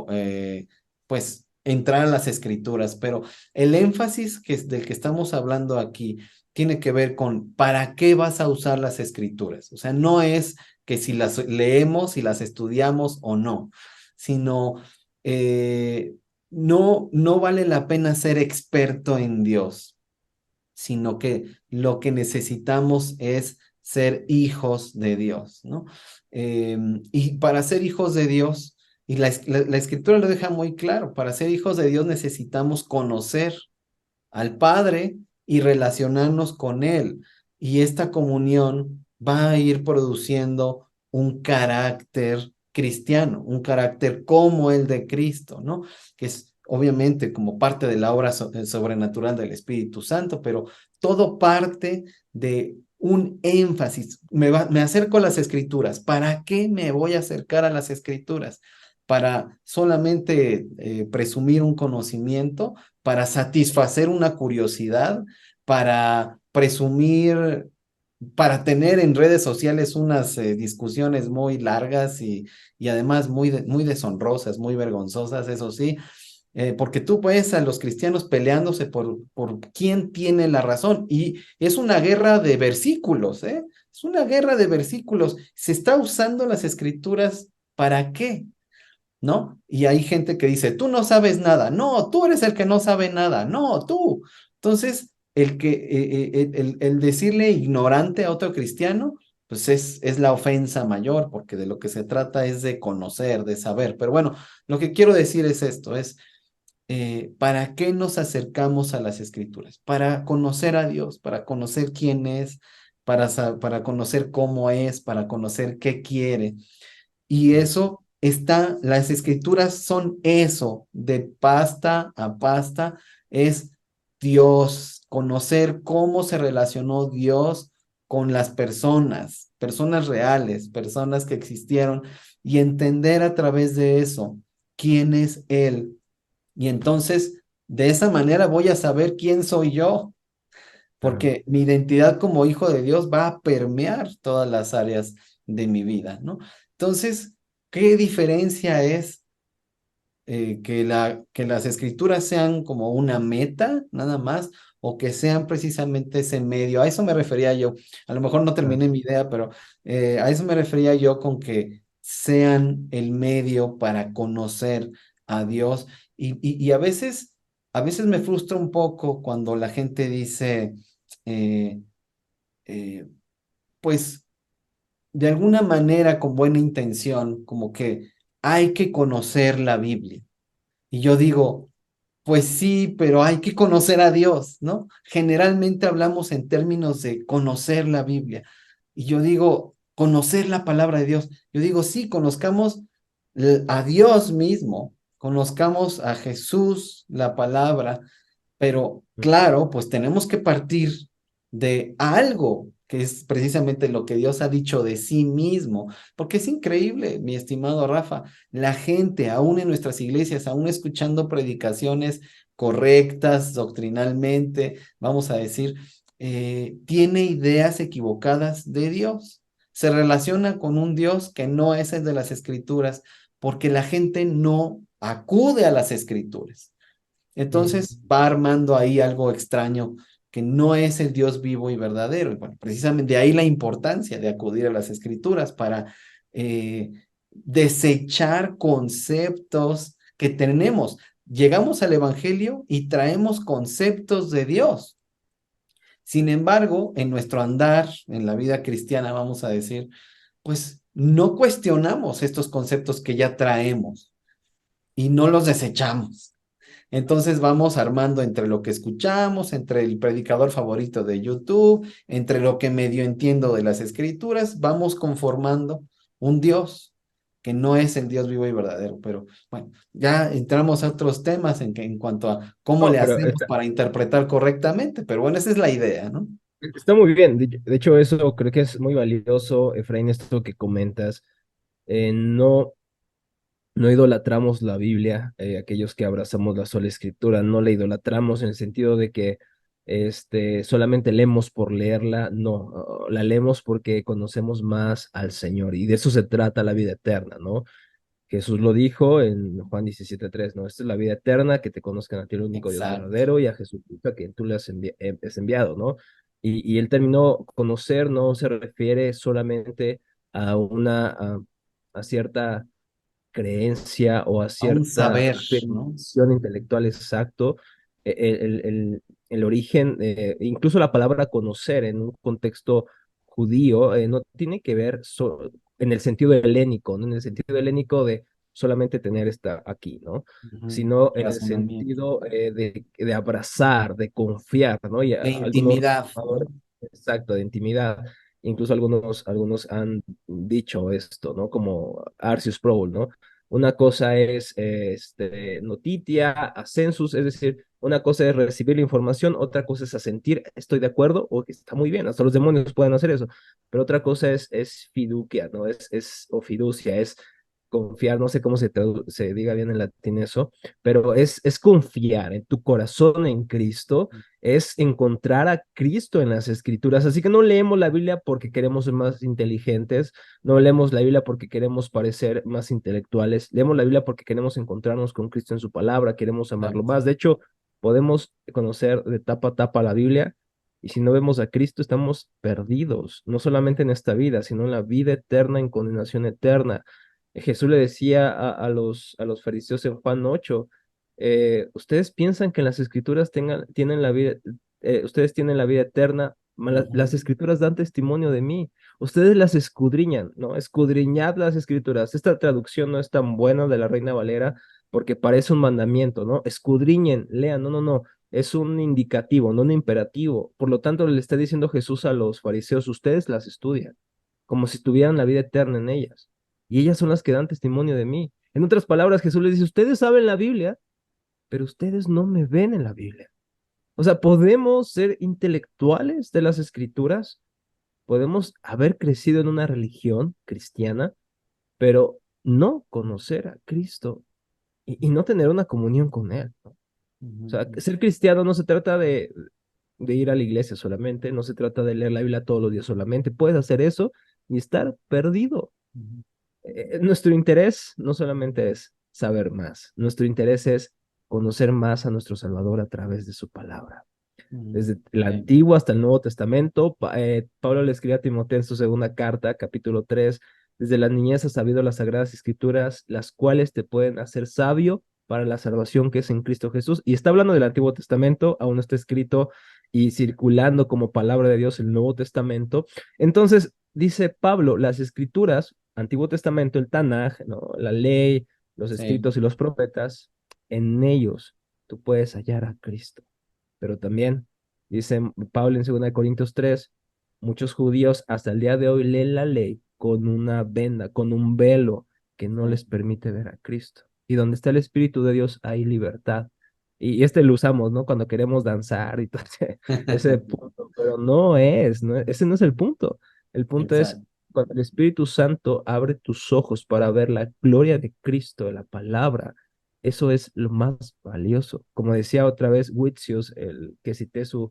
pues, entrar a las escrituras, pero el énfasis del que estamos hablando aquí tiene que ver con para qué vas a usar las escrituras. O sea, no es que si las leemos, si las estudiamos o no, sino eh, no vale la pena ser experto en Dios, sino que lo que necesitamos es ser hijos de Dios, ¿no? Y para ser hijos de Dios, y la escritura lo deja muy claro, para ser hijos de Dios necesitamos conocer al Padre y relacionarnos con Él. Y esta comunión va a ir produciendo un carácter cristiano, un carácter como el de Cristo, ¿no? Que es obviamente como parte de la obra sobrenatural del Espíritu Santo, pero todo parte de un énfasis. Me acerco a las escrituras. ¿Para qué me voy a acercar a las escrituras? ¿Para solamente presumir un conocimiento? ¿Para satisfacer una curiosidad? ¿Para presumir, para tener en redes sociales unas discusiones muy largas y además muy deshonrosas, muy vergonzosas, eso sí? porque tú ves a los cristianos peleándose por quién tiene la razón y es una guerra de versículos, ¿eh? Es una guerra de versículos. Se está usando las escrituras ¿para qué? ¿No? Y hay gente que dice, tú no sabes nada, no, tú eres el que no sabe nada, no, tú. Entonces, el decirle ignorante a otro cristiano, pues es la ofensa mayor, porque de lo que se trata es de conocer, de saber. Pero bueno, lo que quiero decir es esto, es, ¿para qué nos acercamos a las escrituras? Para conocer a Dios, para conocer quién es, para conocer cómo es, para conocer qué quiere. Y eso está, las escrituras son eso, de pasta a pasta, es Dios, conocer cómo se relacionó Dios con las personas, personas reales, personas que existieron, y entender a través de eso quién es Él. Y entonces, de esa manera voy a saber quién soy yo, Claro. porque mi identidad como hijo de Dios va a permear todas las áreas de mi vida, ¿no? Entonces, ¿qué diferencia es que las escrituras sean como una meta, nada más, o que sean precisamente ese medio? A eso me refería yo. A lo mejor no Claro. terminé mi idea, pero a eso me refería yo con que sean el medio para conocer a Dios. Y a veces me frustra un poco cuando la gente dice, eh, eh, pues de alguna manera con buena intención, como que hay que conocer la Biblia. Y yo digo, pues sí, pero hay que conocer a Dios, ¿no? Generalmente hablamos en términos de conocer la Biblia. Y yo digo, conocer la palabra de Dios. Yo digo, sí, conozcamos a Dios mismo, conozcamos a Jesús, la palabra, pero claro, pues tenemos que partir de algo que es precisamente lo que Dios ha dicho de sí mismo, porque es increíble, mi estimado Rafa, la gente, aún en nuestras iglesias, aún escuchando predicaciones correctas doctrinalmente, vamos a decir, tiene ideas equivocadas de Dios. Se relaciona con un Dios que no es el de las escrituras, porque la gente no acude a las escrituras. Mm. Entonces va armando ahí algo extraño que no es el Dios vivo y verdadero. Y bueno, precisamente de ahí la importancia de acudir a las escrituras para eh, desechar conceptos que tenemos. Llegamos al Evangelio y traemos conceptos de Dios. Sin embargo, en nuestro andar, en la vida cristiana, vamos a decir, pues no cuestionamos estos conceptos que ya traemos y no los desechamos. Entonces vamos armando entre lo que escuchamos, entre el predicador favorito de YouTube, entre lo que medio entiendo de las escrituras, vamos conformando un Dios que no es el Dios vivo y verdadero. Pero bueno, ya entramos a otros temas en cuanto a cómo No, le pero hacemos para interpretar correctamente. Pero bueno, esa es la idea, ¿no? está muy bien. De hecho, eso creo que es muy valioso, Efraín, esto que comentas. No, no idolatramos la Biblia, aquellos que abrazamos la sola escritura, no la idolatramos en el sentido de que solamente leemos por leerla, no, la leemos porque conocemos más al Señor y de eso se trata la vida eterna, ¿no? Jesús lo dijo en Juan 17:3, ¿no? Esta es la vida eterna, que te conozcan a ti el único Dios Exacto. verdadero y a Jesucristo a quien tú le has enviado, ¿no? Y el término conocer no se refiere solamente a a cierta creencia o a A un cierta saber, ¿no? afirmación intelectual exacto. El origen, incluso la palabra conocer en un contexto judío, no tiene que ver en el sentido helénico, ¿no? En el sentido helénico de solamente tener esta aquí, ¿no? Ujú. Sino en el Razonamiento. sentido de abrazar, de confiar, ¿no? Y De algunos intimidad, ¿no? reformadores, exacto, de intimidad. Incluso algunos han dicho esto, ¿no? Como Arceus Proul, ¿no? Una cosa es notitia, ascensus, es decir, una cosa es recibir la información, otra cosa es asentir, estoy de acuerdo, o está muy bien, hasta los demonios pueden hacer eso, pero otra cosa es fiducia, ¿no? O fiducia, es confiar, no sé cómo se diga bien en latín eso, pero es confiar en tu corazón en Cristo, es encontrar a Cristo en las Escrituras. Así que no leemos la Biblia porque queremos ser más inteligentes, no leemos la Biblia porque queremos parecer más intelectuales, leemos la Biblia porque queremos encontrarnos con Cristo en su palabra, queremos amarlo Exacto. más. De hecho, podemos conocer de tapa a tapa la Biblia. Y si no vemos a Cristo, estamos perdidos, no solamente en esta vida, sino en la vida eterna, en condenación eterna. Jesús le decía a los fariseos en Juan 8, ustedes piensan que en las escrituras tienen la vida, ustedes tienen la vida eterna, las Ujú, escrituras dan testimonio de mí, ustedes las escudriñan, ¿no? Escudriñad las escrituras. Esta traducción no es tan buena de la Reina Valera porque parece un mandamiento, ¿no? Escudriñen, lean, no, no, no. Es un indicativo, no un imperativo. Por lo tanto, le está diciendo Jesús a los fariseos, ustedes las estudian, como si tuvieran la vida eterna en ellas. Y ellas son las que dan testimonio de mí. En otras palabras, Jesús les dice, ustedes saben la Biblia, pero ustedes no me ven en la Biblia. O sea, podemos ser intelectuales de las escrituras, podemos haber crecido en una religión cristiana, pero no conocer a Cristo y no tener una comunión con Él, ¿no? O sea, ujú, ser cristiano no se trata de ir a la iglesia solamente, no se trata de leer la Biblia todos los días solamente. Puedes hacer eso y estar perdido. ujú, Nuestro interés no solamente es saber más, nuestro interés es conocer más a nuestro Salvador a través de su palabra. ujú. Desde el Sí, Antiguo hasta el Nuevo Testamento, Pablo le escribe a Timoteo en su segunda carta, capítulo 3. Desde la niñez has sabido las sagradas escrituras, las cuales te pueden hacer sabio para la salvación que es en Cristo Jesús. Y está hablando del Antiguo Testamento, aún no está escrito y circulando como palabra de Dios el Nuevo Testamento. Entonces, dice Pablo, las escrituras, Antiguo Testamento, el Tanaj, ¿no? La ley, los sí, escritos y los profetas, en ellos tú puedes hallar a Cristo. Pero también dice Pablo en 2 Corintios 3, muchos judíos hasta el día de hoy leen la ley con una venda, con un velo que no les sí. permite ver a Cristo. Y donde está el Espíritu de Dios hay libertad. Y este lo usamos, ¿no? Cuando queremos danzar y todo ese punto, pero ese no es el punto. El punto es Exacto. cuando el Espíritu Santo abre tus ojos para ver la gloria de Cristo, de la palabra. Eso es lo más valioso. Como decía otra vez Witsius, el que cité su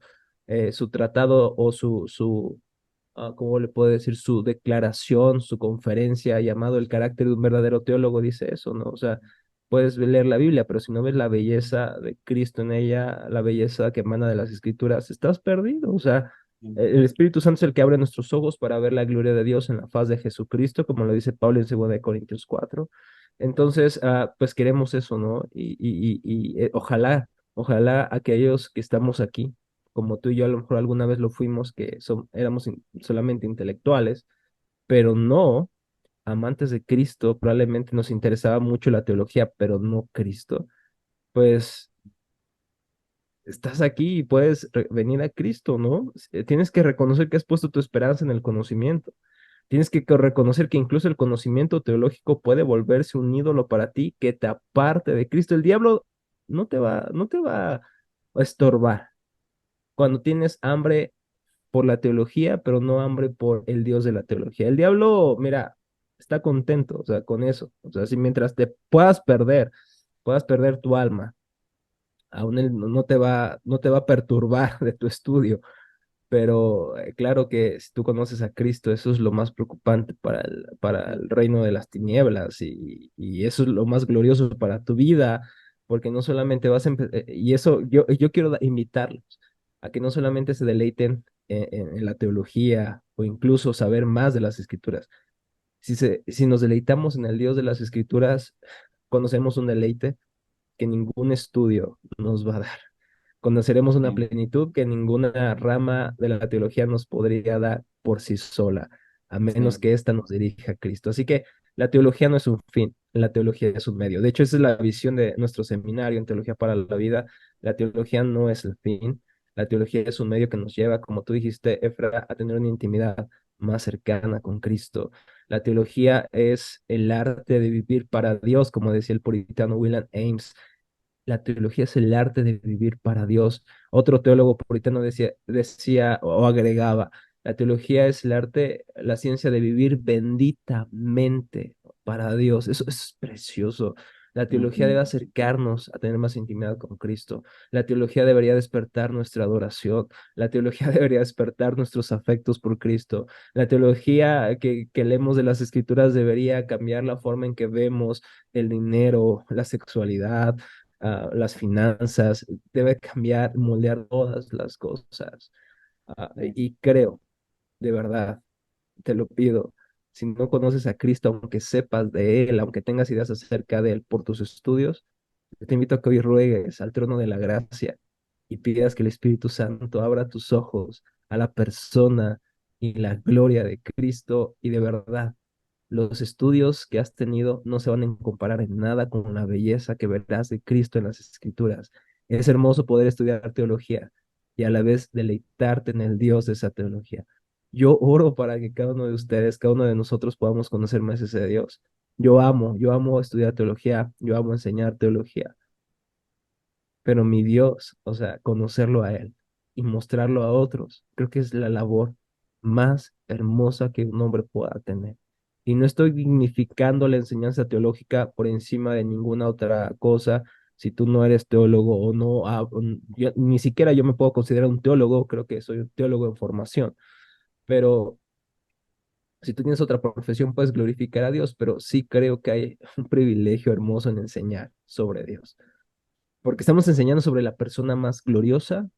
tratado o ¿cómo le puedo decir? Su declaración, su conferencia llamado El carácter de un verdadero teólogo, dice eso, ¿no? O sea, puedes leer la Biblia, pero si no ves la belleza de Cristo en ella, la belleza que emana de las Escrituras, estás perdido. O sea, el Espíritu Santo es el que abre nuestros ojos para ver la gloria de Dios en la faz de Jesucristo, como lo dice Pablo en 2 Corintios 4. Entonces, pues queremos eso, ¿no? Ojalá aquellos que estamos aquí, como tú y yo a lo mejor alguna vez lo fuimos, que éramos solamente intelectuales, pero no amantes de Cristo, probablemente nos interesaba mucho la teología, pero no Cristo, pues estás aquí y puedes venir a Cristo, ¿no? Tienes que reconocer que has puesto tu esperanza en el conocimiento. Tienes que reconocer que incluso el conocimiento teológico puede volverse un ídolo para ti que te aparte de Cristo. El diablo no te va a estorbar cuando tienes hambre por la teología, pero no hambre por el Dios de la teología. El diablo, mira, está contento, o sea, con eso. O sea, si mientras te puedas perder tu alma, aún él no te va a perturbar de tu estudio. Pero claro que si tú conoces a Cristo, eso es lo más preocupante para el reino de las tinieblas y eso es lo más glorioso para tu vida, porque no solamente y eso yo quiero invitarlos a que no solamente se deleiten en la teología o incluso saber más de las escrituras. Si nos deleitamos en el Dios de las escrituras, conocemos un deleite que ningún estudio nos va a dar. Conoceremos una Sí, plenitud que ninguna rama de la teología nos podría dar por sí sola, a menos sí, que ésta nos dirija a Cristo. Así que la teología no es un fin, la teología es un medio. De hecho, esa es la visión de nuestro seminario en Teología para la Vida. La teología no es el fin, la teología es un medio que nos lleva, como tú dijiste, Efra, a tener una intimidad más cercana con Cristo. La teología es el arte de vivir para Dios, como decía el puritano William Ames. La teología es el arte de vivir para Dios. Otro teólogo puritano decía o agregaba, la teología es el arte, la ciencia de vivir benditamente para Dios. Eso es precioso. La teología Ujú. debe acercarnos a tener más intimidad con Cristo. La teología debería despertar nuestra adoración. La teología debería despertar nuestros afectos por Cristo. La teología que leemos de las Escrituras debería cambiar la forma en que vemos el dinero, la sexualidad, las finanzas. Debe cambiar, moldear todas las cosas. Y creo, de verdad, te lo pido, si no conoces a Cristo, aunque sepas de Él, aunque tengas ideas acerca de Él por tus estudios, te invito a que hoy ruegues al trono de la gracia y pidas que el Espíritu Santo abra tus ojos a la persona y la gloria de Cristo. Y de verdad, los estudios que has tenido no se van a comparar en nada con la belleza que verás de Cristo en las Escrituras. Es hermoso poder estudiar teología y a la vez deleitarte en el Dios de esa teología. Yo oro para que cada uno de ustedes, cada uno de nosotros podamos conocer más ese Dios. Yo amo estudiar teología, yo amo enseñar teología, pero mi Dios, o sea, conocerlo a Él y mostrarlo a otros, creo que es la labor más hermosa que un hombre pueda tener. Y no estoy dignificando la enseñanza teológica por encima de ninguna otra cosa. Si tú no eres teólogo o no, ni siquiera yo me puedo considerar un teólogo, creo que soy un teólogo en formación, pero si tú tienes otra profesión, puedes glorificar a Dios, pero sí creo que hay un privilegio hermoso en enseñar sobre Dios, porque estamos enseñando sobre la persona más gloriosa,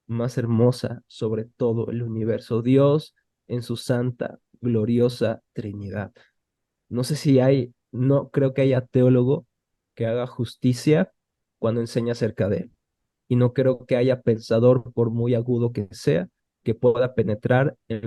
más hermosa sobre todo el universo, Dios en su santa, gloriosa Trinidad. No sé si hay, no creo que haya teólogo que haga justicia cuando enseña acerca de él. Y no creo que haya pensador, por muy agudo que sea, que pueda penetrar en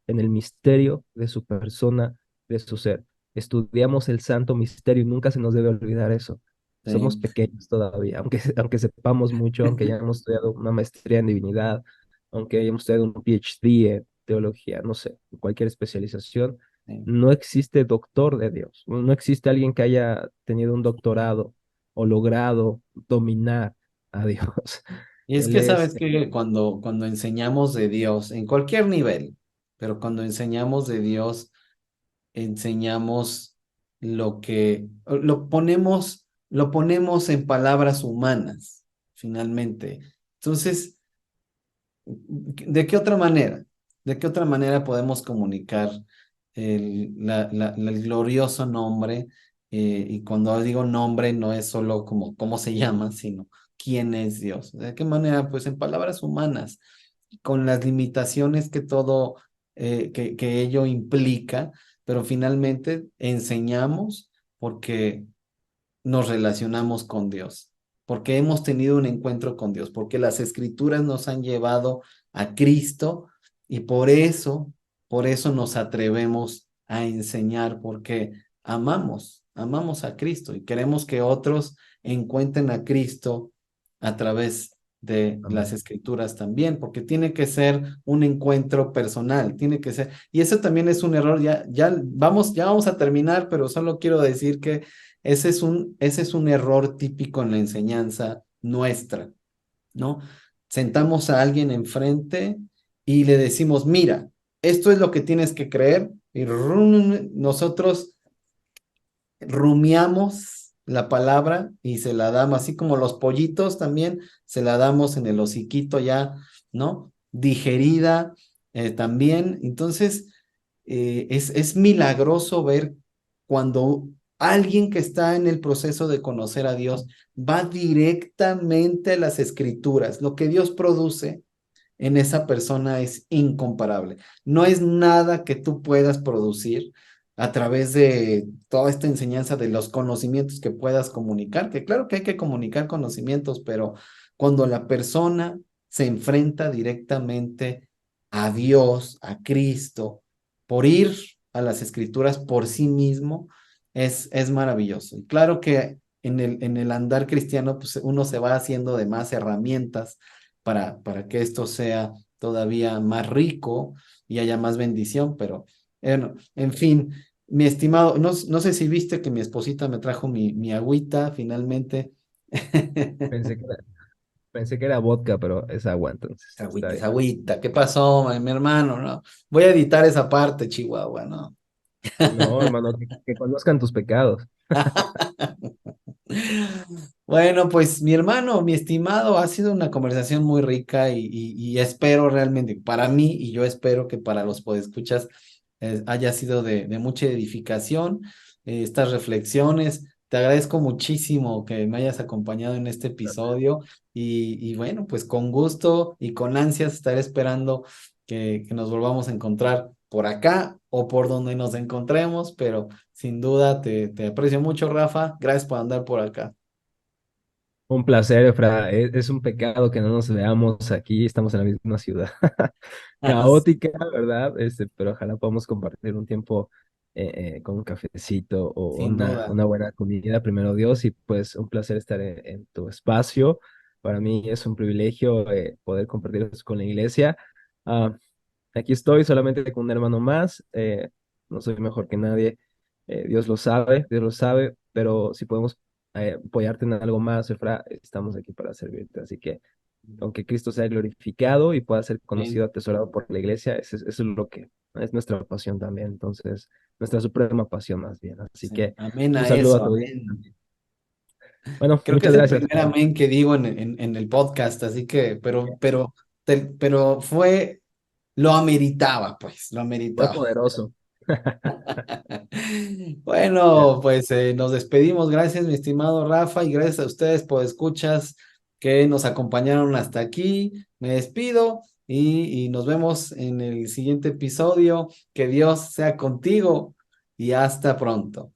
el misterio de su persona, de su ser. Estudiamos el santo misterio y nunca se nos debe olvidar eso. Somos Sí. pequeños todavía, aunque sepamos mucho, aunque ya hemos estudiado una maestría en divinidad, aunque hayamos estudiado un PhD en teología, no sé, cualquier especialización, Sí. no existe doctor de Dios. No existe alguien que haya tenido un doctorado o logrado dominar a Dios. Y es Él que es, sabes que cuando enseñamos de Dios, en cualquier nivel, pero cuando enseñamos de Dios, enseñamos lo ponemos en palabras humanas, finalmente. Entonces, ¿de qué otra manera? ¿De qué otra manera podemos comunicar el glorioso nombre? Y cuando digo nombre, no es solo como cómo se llama, sino quién es Dios. ¿De qué manera? Pues en palabras humanas, con las limitaciones que todo, que ello implica, pero finalmente enseñamos porque nos relacionamos con Dios, porque hemos tenido un encuentro con Dios, porque las escrituras nos han llevado a Cristo y por eso nos atrevemos a enseñar, porque amamos a Cristo y queremos que otros encuentren a Cristo a través de las amén. escrituras también, porque tiene que ser un encuentro personal, tiene que ser, y eso también es un error, ya vamos a terminar, pero solo quiero decir que ese es un error típico en la enseñanza nuestra, ¿no? Sentamos a alguien enfrente y le decimos, mira, esto es lo que tienes que creer, y nosotros rumiamos la palabra y se la damos, así como los pollitos también, se la damos en el hociquito ya, ¿no? Digerida también. Entonces, es milagroso ver cuando alguien que está en el proceso de conocer a Dios va directamente a las escrituras. Lo que Dios produce en esa persona es incomparable. No es nada que tú puedas producir a través de toda esta enseñanza de los conocimientos que puedas comunicar, que claro que hay que comunicar conocimientos, pero cuando la persona se enfrenta directamente a Dios, a Cristo, por ir a las escrituras por sí mismo, es maravilloso. Y claro que en el andar cristiano, pues uno se va haciendo de más herramientas para que esto sea todavía más rico y haya más bendición, pero bueno, en fin, mi estimado, no sé si viste que mi esposita me trajo mi agüita finalmente. Pensé que era, pensé que era vodka, pero es agua, entonces está Es bien. agüita, ¿qué pasó, mi hermano? No, voy a editar esa parte, Chihuahua, ¿no? No, hermano, que conozcan tus pecados. Bueno, pues mi hermano, mi estimado, ha sido una conversación muy rica y espero realmente, para mí y yo espero que para los podescuchas haya sido de mucha edificación estas reflexiones. Te agradezco muchísimo que me hayas acompañado en este episodio y bueno, pues con gusto y con ansias estaré esperando que nos volvamos a encontrar por acá o por donde nos encontremos, pero sin duda te aprecio mucho, Rafa. Gracias por andar por acá. Un placer, Efra. Es un pecado que no nos veamos aquí, estamos en la misma ciudad. Caótica, ¿verdad? Pero ojalá podamos compartir un tiempo con un cafecito o Sin duda. una buena comida, primero Dios, y pues un placer estar en tu espacio. Para mí es un privilegio poder compartir esto con la iglesia. Ah, Aquí estoy solamente con un hermano más, no soy mejor que nadie, Dios lo sabe, pero si podemos apoyarte en algo más, Efra, estamos aquí para servirte. Así que aunque Cristo sea glorificado y pueda ser conocido, Amén. atesorado por la iglesia, eso es lo que es nuestra pasión también, entonces, nuestra suprema pasión más bien. Así Sí. que Amén un a saludo a eso, todos. amén. Bueno, Creo que muchas es el gracias. primer amén que digo en el podcast, así que, pero lo ameritaba, pues, lo Fue ameritaba. poderoso. Bueno, pues nos despedimos. Gracias, mi estimado Rafa, y gracias a ustedes por escuchas que nos acompañaron hasta aquí. Me despido y nos vemos en el siguiente episodio. Que Dios sea contigo y hasta pronto.